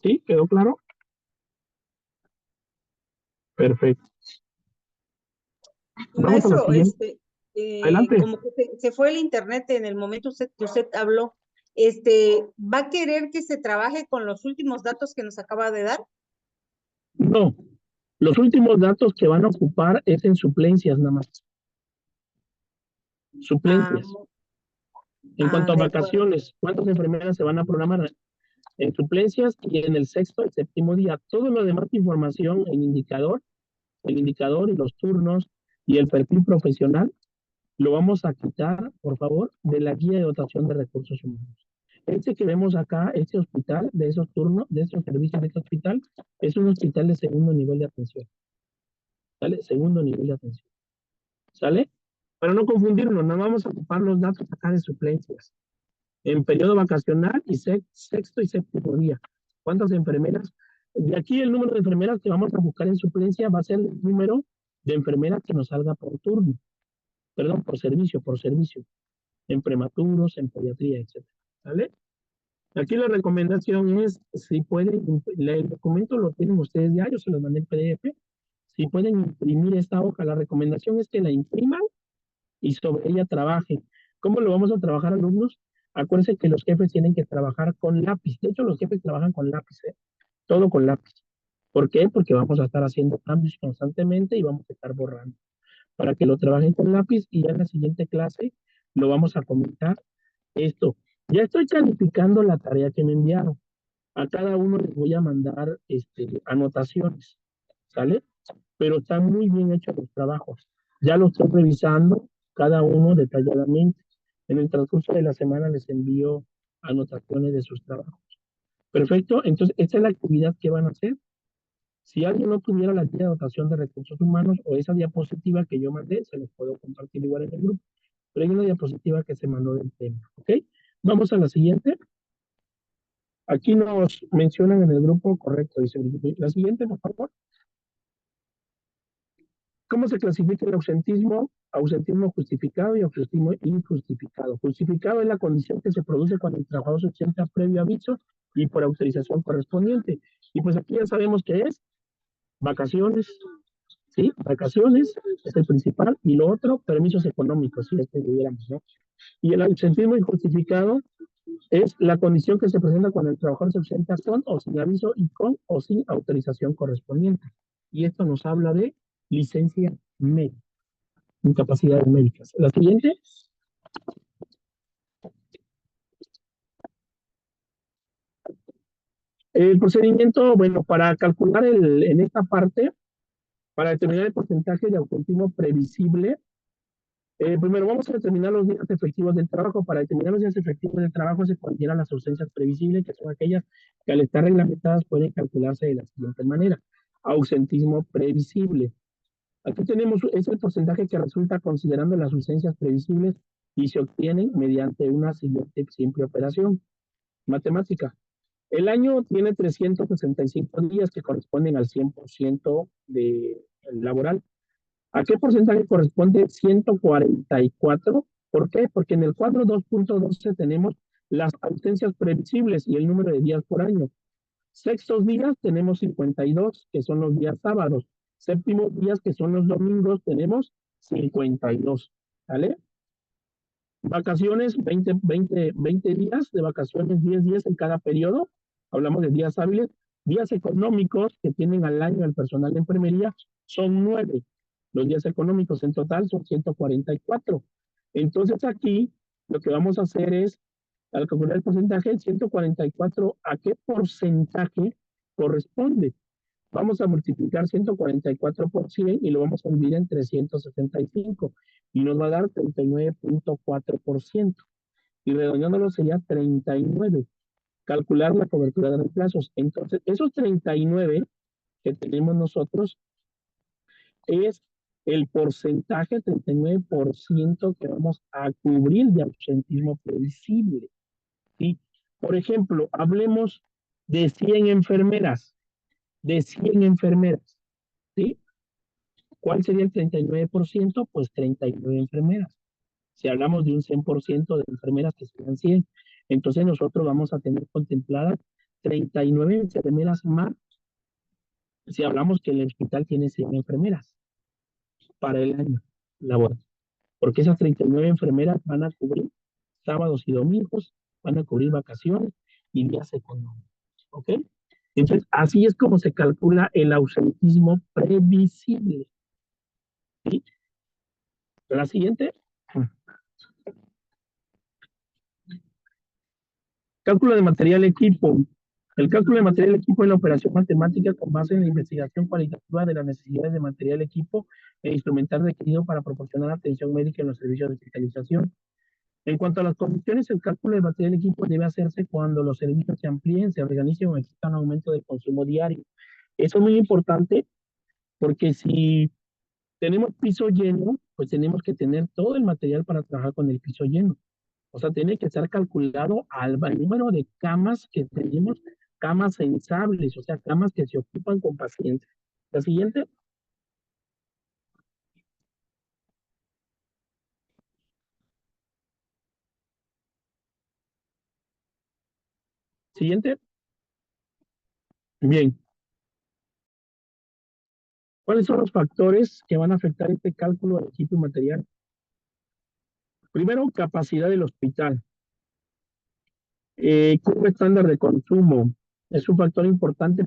¿Sí? ¿Quedó claro? Perfecto. Vamos a la Maestro, siguiente. Adelante. como que se fue el internet en el momento que usted habló. ¿Va a querer que se trabaje con los últimos datos que nos acaba de dar? No. Los últimos datos que van a ocupar es en suplencias nada más. Suplencias. En cuanto a de acuerdo. vacaciones, ¿cuántas enfermeras se van a programar? En suplencias y en el sexto y séptimo día. Todo lo demás información en el indicador y los turnos y el perfil profesional lo vamos a quitar, por favor, de la guía de dotación de recursos humanos. Este que vemos acá, este hospital, de esos turnos, de esos servicios de este hospital, es un hospital de segundo nivel de atención. ¿Sale? Segundo nivel de atención. ¿Sale? Para no confundirnos, no vamos a ocupar los datos acá de suplencias. En periodo vacacional y sexto y séptimo día. ¿Cuántas enfermeras? De aquí el número de enfermeras que vamos a buscar en suplencia va a ser el número de enfermeras que nos salga por turno. Perdón, por servicio. En prematuros, en pediatría, etc. ¿Vale? Aquí la recomendación es, si pueden, el documento lo tienen ustedes ya, yo se los mandé en PDF. Si pueden imprimir esta hoja, la recomendación es que la impriman y sobre ella trabajen. ¿Cómo lo vamos a trabajar, alumnos? Acuérdense que los jefes tienen que trabajar con lápiz. De hecho, los jefes trabajan con lápiz, ¿eh? Todo con lápiz. ¿Por qué? Porque vamos a estar haciendo cambios constantemente y vamos a estar borrando para que lo trabajen con lápiz y ya en la siguiente clase lo vamos a comentar esto. Ya estoy calificando la tarea que me enviaron. A cada uno les voy a mandar anotaciones, ¿sale? Pero están muy bien hechos los trabajos. Ya los estoy revisando cada uno detalladamente. En el transcurso de la semana les envío anotaciones de sus trabajos. Perfecto, entonces esta es la actividad que van a hacer. Si alguien no tuviera la guía de dotación de recursos humanos o esa diapositiva que yo mandé, se los puedo compartir igual en el grupo. Pero hay una diapositiva que se mandó del tema, ¿ok? Vamos a la siguiente. Aquí nos mencionan en el grupo, correcto, dice la siguiente, por favor. ¿Cómo se clasifica el ausentismo? Ausentismo justificado y ausentismo injustificado. Justificado es la condición que se produce cuando el trabajador se ausenta previo aviso y por autorización correspondiente. Y pues aquí ya sabemos que es vacaciones, ¿sí? Vacaciones es el principal. Y lo otro, permisos económicos, si tuviéramos, ¿no? Y el ausentismo injustificado es la condición que se presenta cuando el trabajador se ausenta con o sin aviso y con o sin autorización correspondiente. Y esto nos habla de licencia médica, incapacidades médicas. La siguiente. El procedimiento, bueno, para calcular en esta parte, para determinar el porcentaje de ausentismo previsible, primero vamos a determinar los días efectivos del trabajo. Para determinar los días efectivos del trabajo se consideran las ausencias previsibles, que son aquellas que al estar reglamentadas pueden calcularse de la siguiente manera. Ausentismo previsible. Aquí tenemos, es el porcentaje que resulta considerando las ausencias previsibles y se obtienen mediante una siguiente simple operación matemática. El año tiene 365 días que corresponden al 100% de laboral. ¿A qué porcentaje corresponde 144? ¿Por qué? Porque en el cuadro 2.12 tenemos las ausencias previsibles y el número de días por año. Sextos días tenemos 52, que son los días sábados. Séptimos días, que son los domingos, tenemos 52. ¿Vale? Vacaciones, 20 días de vacaciones, 10 días en cada periodo. Hablamos de días hábiles. Días económicos que tienen al año el personal de enfermería son 9. Los días económicos en total son 144. Entonces aquí lo que vamos a hacer es, al calcular el porcentaje, el 144, ¿a qué porcentaje corresponde? Vamos a multiplicar 144 por 100 y lo vamos a dividir en 375 y nos va a dar 39.4%. Y redondeándolo sería 39. Calcular la cobertura de reemplazos. Entonces, esos 39 que tenemos nosotros es el porcentaje, 39% que vamos a cubrir de ausentismo previsible. ¿Sí? Por ejemplo, hablemos de 100 enfermeras. De 100 enfermeras. ¿Sí? ¿Cuál sería el 39%? Pues 39 enfermeras. Si hablamos de un 100% de enfermeras que sean 100, entonces nosotros vamos a tener contempladas 39 enfermeras más. Si hablamos que el hospital tiene 100 enfermeras para el año laboral, porque esas 39 enfermeras van a cubrir sábados y domingos, van a cubrir vacaciones y días económicos. ¿Ok? Entonces, así es como se calcula el ausentismo previsible. ¿Sí? La siguiente. Cálculo de material equipo. El cálculo de material equipo es la operación matemática con base en la investigación cualitativa de las necesidades de material equipo e instrumental requerido para proporcionar atención médica en los servicios de hospitalización. En cuanto a las condiciones, el cálculo de material equipo debe hacerse cuando los servicios se amplíen, se organicen o exista un aumento del consumo diario. Eso es muy importante porque si tenemos piso lleno, pues tenemos que tener todo el material para trabajar con el piso lleno. O sea, tiene que estar calculado al número de camas que tenemos, camas sensables, o sea, camas que se ocupan con pacientes. La siguiente. Siguiente. Bien. ¿Cuáles son los factores que van a afectar este cálculo de equipo y material? Primero, capacidad del hospital. Curva estándar de consumo. Es un factor importante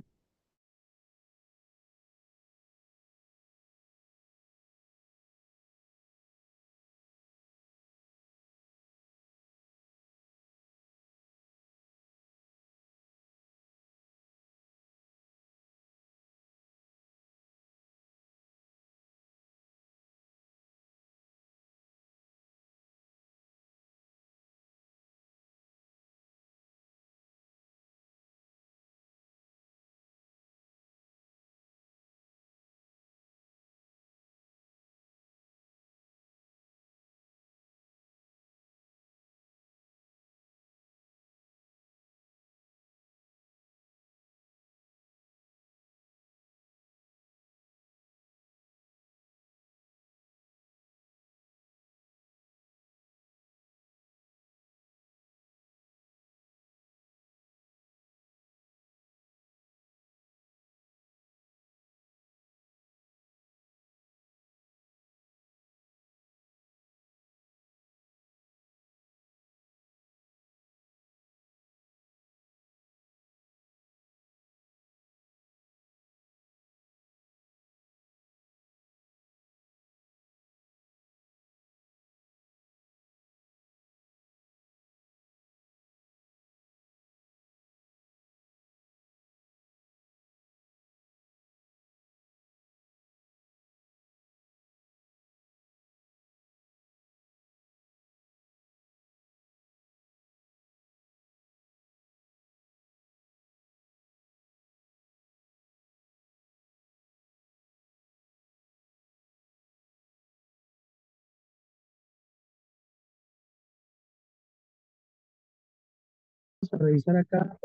a revisar acá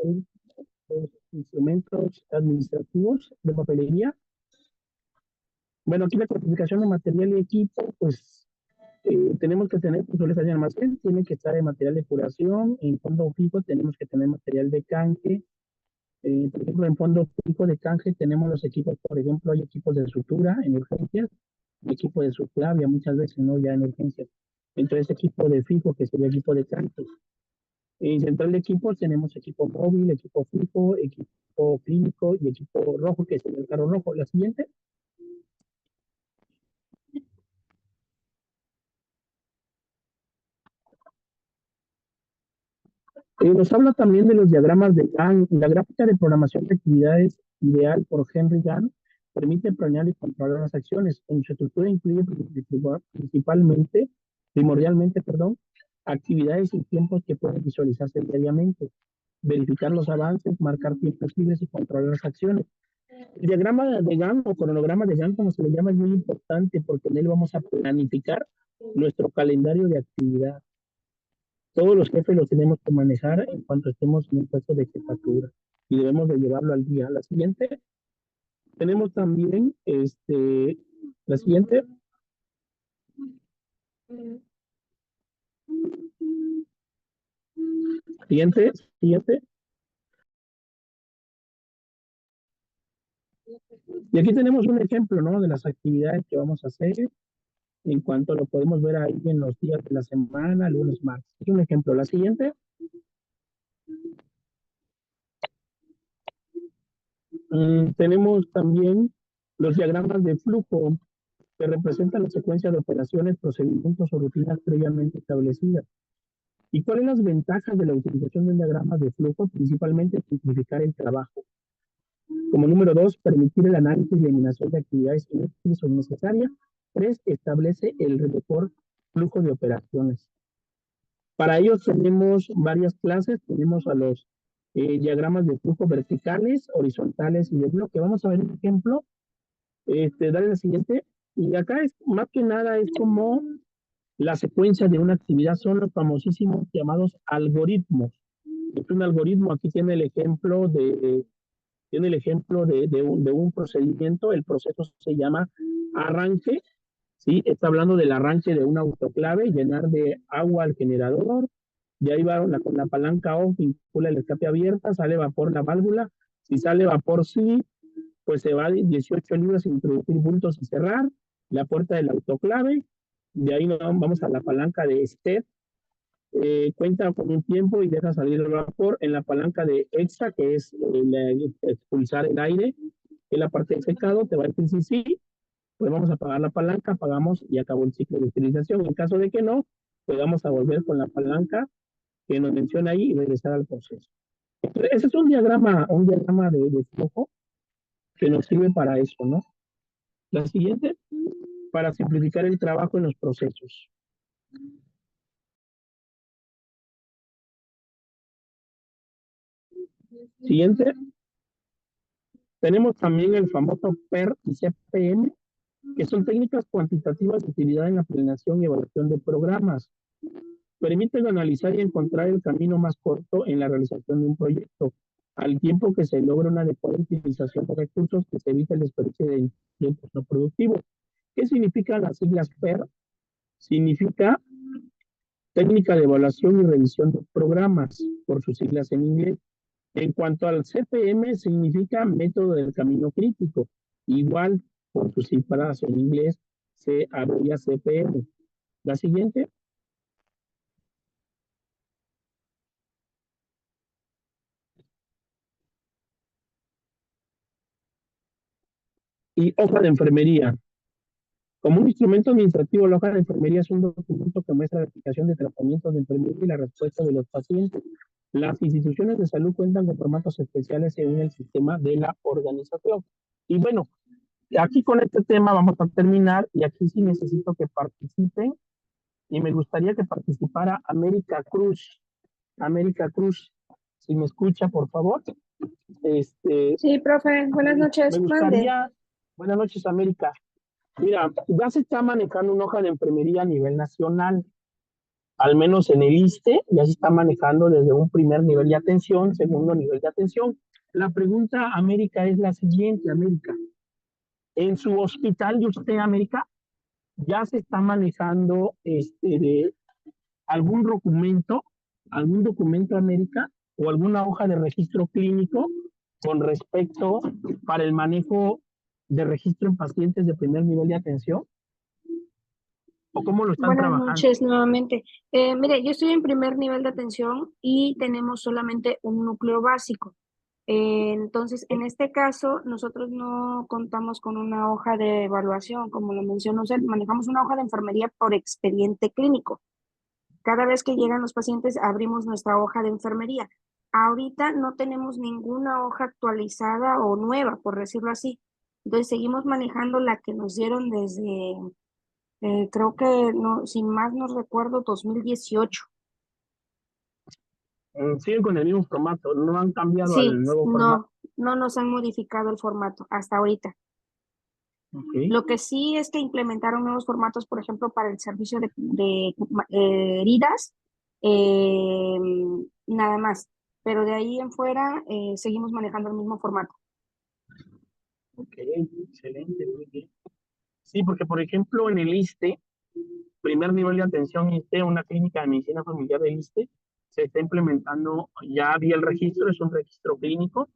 los instrumentos administrativos de papelería. Bueno, aquí la clasificación de material y equipo, pues tenemos que tener controles de almacén, tiene que estar en material de curación, en fondo fijo tenemos que tener material de canje. Por ejemplo, en fondo fijo de canje tenemos los equipos, por ejemplo, hay equipos de sutura en urgencias, equipo de subclavia muchas veces, ¿no? Ya en urgencias. Entonces, equipo de fijo, que sería equipo de canje. En central de equipos tenemos equipo móvil, equipo fijo, equipo clínico y equipo rojo, que sería el carro rojo. La siguiente. Nos habla también de los diagramas de Gantt. La gráfica de programación de actividades ideal por Henry Gantt permite planear y controlar las acciones. En su estructura incluye primordialmente, actividades y tiempos que pueden visualizarse diariamente, verificar los avances, marcar tiempos libres y controlar las acciones. El diagrama de Gantt o cronograma de Gantt, como se le llama, es muy importante porque en él vamos a planificar nuestro calendario de actividad. Todos los jefes los tenemos que manejar en cuanto estemos en el puesto de jefatura y debemos de llevarlo al día. La siguiente, tenemos también la siguiente. Siguiente. Y aquí tenemos un ejemplo, ¿no? De las actividades que vamos a hacer en cuanto lo podemos ver ahí en los días de la semana, lunes, martes. Es un ejemplo. La siguiente. Tenemos también los diagramas de flujo que representan la secuencia de operaciones, procedimientos o rutinas previamente establecidas. ¿Y cuáles son las ventajas de la utilización de diagramas de flujo? Principalmente simplificar el trabajo. Como número 2, permitir el análisis y eliminación de actividades inútiles o innecesarias. 3, establece el mejor flujo de operaciones. Para ello tenemos varias clases. Tenemos a los diagramas de flujo verticales, horizontales y de bloque. Vamos a ver un ejemplo. Dale la siguiente. Y acá es más que nada es como la secuencia de una actividad, son los famosísimos llamados algoritmos. Es un algoritmo, aquí tiene el ejemplo de un procedimiento. El proceso se llama arranque, ¿sí? Está hablando del arranque de un autoclave, llenar de agua al generador, de ahí va con la palanca off, vincula el escape abierta, sale vapor la válvula, si sale vapor sí, pues se va 18 libras, introducir puntos y cerrar, la puerta del autoclave, de ahí vamos a la palanca de step, cuenta con un tiempo y deja salir el vapor en la palanca de extra, que es expulsar el aire, en la parte de secado, te va a decir sí, pues vamos a apagar la palanca, apagamos y acabó el ciclo de utilización. En caso de que no, pues vamos a volver con la palanca que nos menciona ahí y regresar al proceso. Entonces, ese es un diagrama de flujo que nos sirve para eso, ¿no? La siguiente, para simplificar el trabajo en los procesos. Siguiente, tenemos también el famoso PER y CPM, que son técnicas cuantitativas de utilidad en la planeación y evaluación de programas. Permiten analizar y encontrar el camino más corto en la realización de un proyecto, al tiempo que se logra una adecuada utilización de recursos que se evita el desperdicio de tiempos no productivos. ¿Qué significan las siglas PER? Significa técnica de evaluación y revisión de programas, por sus siglas en inglés. En cuanto al CPM, significa método del camino crítico, igual por sus siglas en inglés, se abrevia CPM. La siguiente. Y hoja de enfermería. Como un instrumento administrativo, la hoja de enfermería es un documento que muestra la aplicación de tratamientos de enfermería y la respuesta de los pacientes. Las instituciones de salud cuentan con formatos especiales según el sistema de la organización. Y bueno, aquí con este tema vamos a terminar y aquí sí necesito que participen y me gustaría que participara América Cruz. América Cruz, si me escucha, por favor. Sí, profe, buenas noches. Me gustaría, buenas noches, América. Mira, ya se está manejando una hoja de enfermería a nivel nacional. al menos en el ISSSTE, ya se está manejando desde un primer nivel de atención, segundo nivel de atención. La pregunta, América, es la siguiente, América. En su hospital de usted, América, ya se está manejando de algún documento, América, o alguna hoja de registro clínico con respecto para el manejo de registro en pacientes de primer nivel de atención. ¿O cómo lo están Buenas trabajando? noches nuevamente. Mire, yo estoy en primer nivel de atención y tenemos solamente un núcleo básico. Entonces, en este caso, nosotros no contamos con una hoja de evaluación, como lo mencionó usted, manejamos una hoja de enfermería por expediente clínico. Cada vez que llegan los pacientes, abrimos nuestra hoja de enfermería. Ahorita no tenemos ninguna hoja actualizada o nueva, por decirlo así. Entonces, seguimos manejando la que nos dieron desde, creo que, no, si más no recuerdo, 2018. Siguen con el mismo formato, no han cambiado Sí, al nuevo formato. no nos han modificado el formato hasta ahorita. Okay. Lo que sí es que implementaron nuevos formatos, por ejemplo, para el servicio de heridas, eh, nada más. Pero de ahí en fuera seguimos manejando el mismo formato. Ok, excelente, muy bien. Sí, porque por ejemplo en el ISSSTE, primer nivel de atención ISSSTE, una clínica de medicina familiar del ISSSTE, se está implementando, ya había el registro, es un registro clínico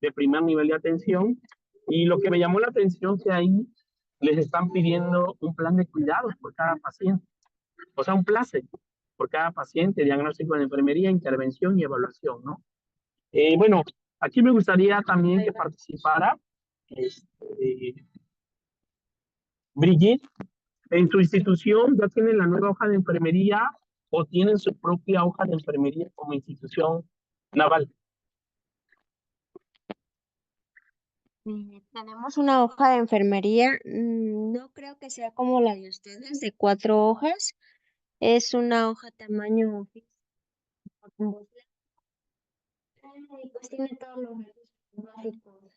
de primer nivel de atención, y lo que me llamó la atención es que ahí les están pidiendo un plan de cuidados por cada paciente, o sea, un place por cada paciente, diagnóstico de enfermería, intervención y evaluación, ¿no? Bueno, aquí me gustaría también que participara Brigitte. ¿En su institución ya tienen la nueva hoja de enfermería o tienen su propia hoja de enfermería como institución naval? Tenemos una hoja de enfermería, no creo que sea como la de ustedes, de 4 hojas. Es una hoja tamaño y pues tiene todos los recursos básicos,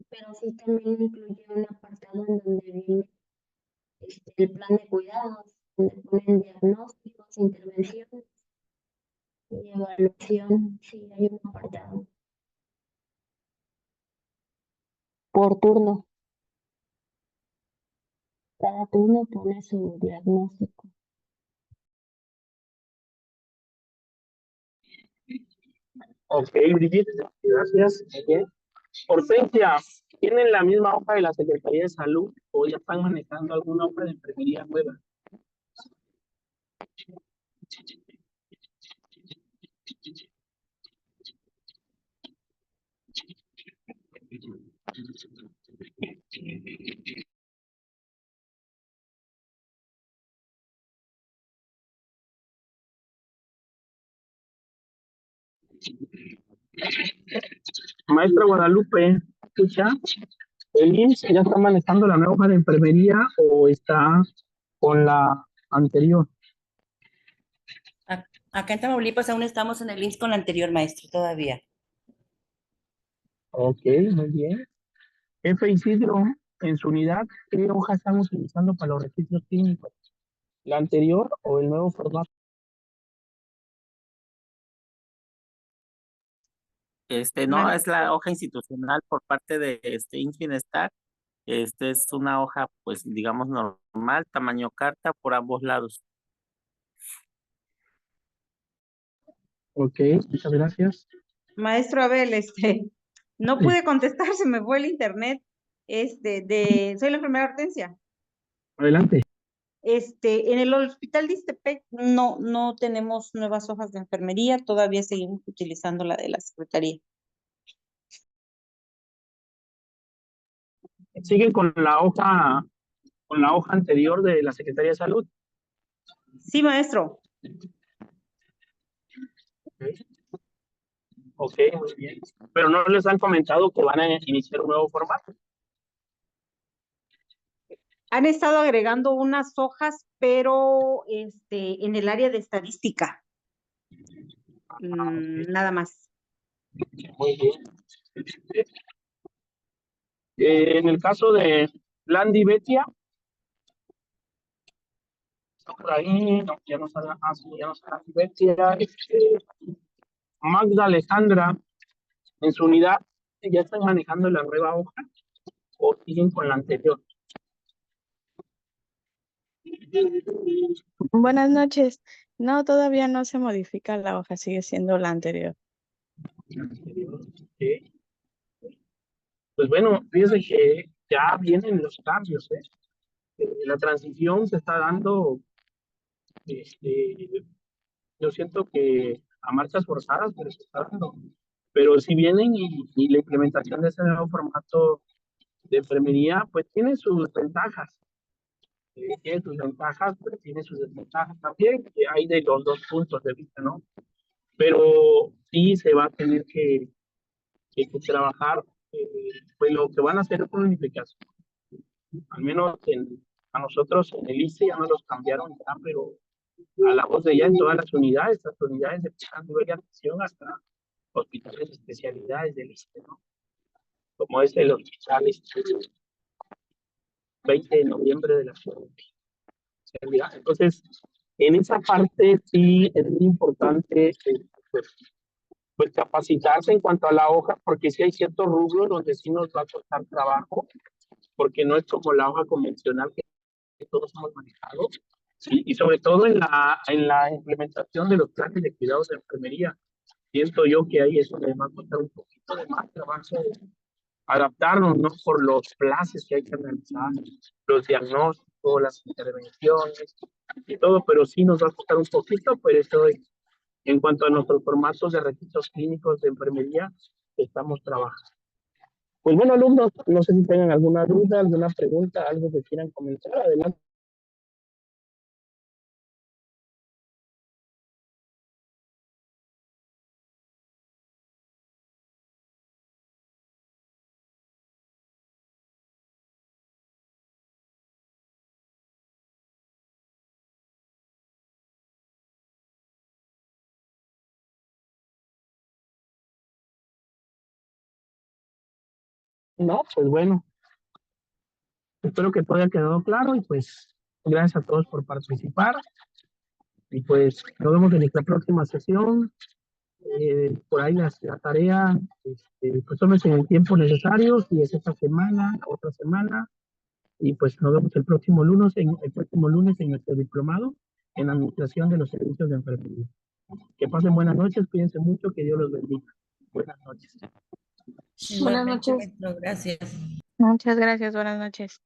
pero sí también incluye un apartado en donde viene el plan de cuidados, donde ponen diagnósticos, intervenciones y evaluación. Sí, hay un apartado por turno. Cada turno pone su diagnóstico. Ok, Brigitte, gracias. Bien. Hortensia, ¿tienen la misma hoja de la Secretaría de Salud o ya están manejando alguna hoja de enfermería nueva? Maestra Guadalupe, ¿escucha? ¿El IMSS ya está manejando la nueva hoja de enfermería o está con la anterior? Acá en Tamaulipas aún estamos en el IMSS con la anterior, maestro, todavía. Ok, muy bien. Jefe Isidro, en su unidad, ¿qué hoja están utilizando para los registros clínicos? ¿La anterior o el nuevo formato? No, es la hoja institucional por parte de IMSS Bienestar. Es una hoja, pues, digamos, normal, tamaño carta por ambos lados. Ok, muchas gracias. Maestro Abel, no pude contestar, se me fue el internet. Soy la enfermera Hortensia. Adelante. En el hospital de Ixtepec no tenemos nuevas hojas de enfermería, todavía seguimos utilizando la de la Secretaría. ¿Siguen con la hoja anterior de la Secretaría de Salud? Sí, maestro. Ok, muy bien. Pero no les han comentado que van a iniciar un nuevo formato. Han estado agregando unas hojas, pero en el área de estadística. Nada más. Muy bien. En el caso de Landy Betia, Por ahí, no, ya no está la, sí, ya no está la Silvencia, Magda Alejandra, en su unidad, ¿ya están manejando la nueva hoja o siguen con la anterior? Buenas noches. No, todavía no se modifica la hoja, sigue siendo la anterior. La anterior, ok. Pues bueno, fíjense que ya vienen los cambios, ¿eh? La transición se está dando, yo siento que a marchas forzadas, pero se está dando. Pero si vienen y la implementación de ese nuevo formato de enfermería, pues tiene sus ventajas. Tiene sus ventajas, pero tiene sus desventajas también, que hay de los dos puntos de vista, ¿no? Pero sí se va a tener que trabajar, pues lo que van a hacer es una unificación. Al menos a nosotros en el ICE ya no los cambiaron, ya, pero a la voz de ella en todas las unidades de primer nivel de atención hasta hospitales de especialidades del ICE, ¿no? Como es el hospital 20 de noviembre de la ciudad. Entonces, en esa parte sí es muy importante pues capacitarse en cuanto a la hoja, porque sí hay ciertos rubros donde sí nos va a costar trabajo, porque no es como la hoja convencional que todos hemos manejado, ¿sí? Y sobre todo en la implementación de los planes de cuidados de enfermería. Siento yo que ahí eso me va a costar un poquito de más trabajo adaptarnos, ¿no? Por los plazos que hay que realizar, los diagnósticos, las intervenciones y todo, pero sí nos va a costar un poquito, pero eso en cuanto a nuestros formatos de registros clínicos de enfermería, estamos trabajando. Pues bueno, alumnos, no sé si tengan alguna duda, alguna pregunta, algo que quieran comentar, adelante. No, pues bueno, espero que todo haya quedado claro y pues gracias a todos por participar y pues nos vemos en nuestra próxima sesión. Por ahí la tarea, pues tómense el tiempo necesario, si es esta semana, otra semana, y pues nos vemos el próximo lunes en nuestro diplomado en Administración de los Servicios de Enfermería. Que pasen buenas noches, cuídense mucho, que Dios los bendiga. Buenas noches. Buenas Igualmente, noches. maestro, gracias. Muchas gracias, buenas noches.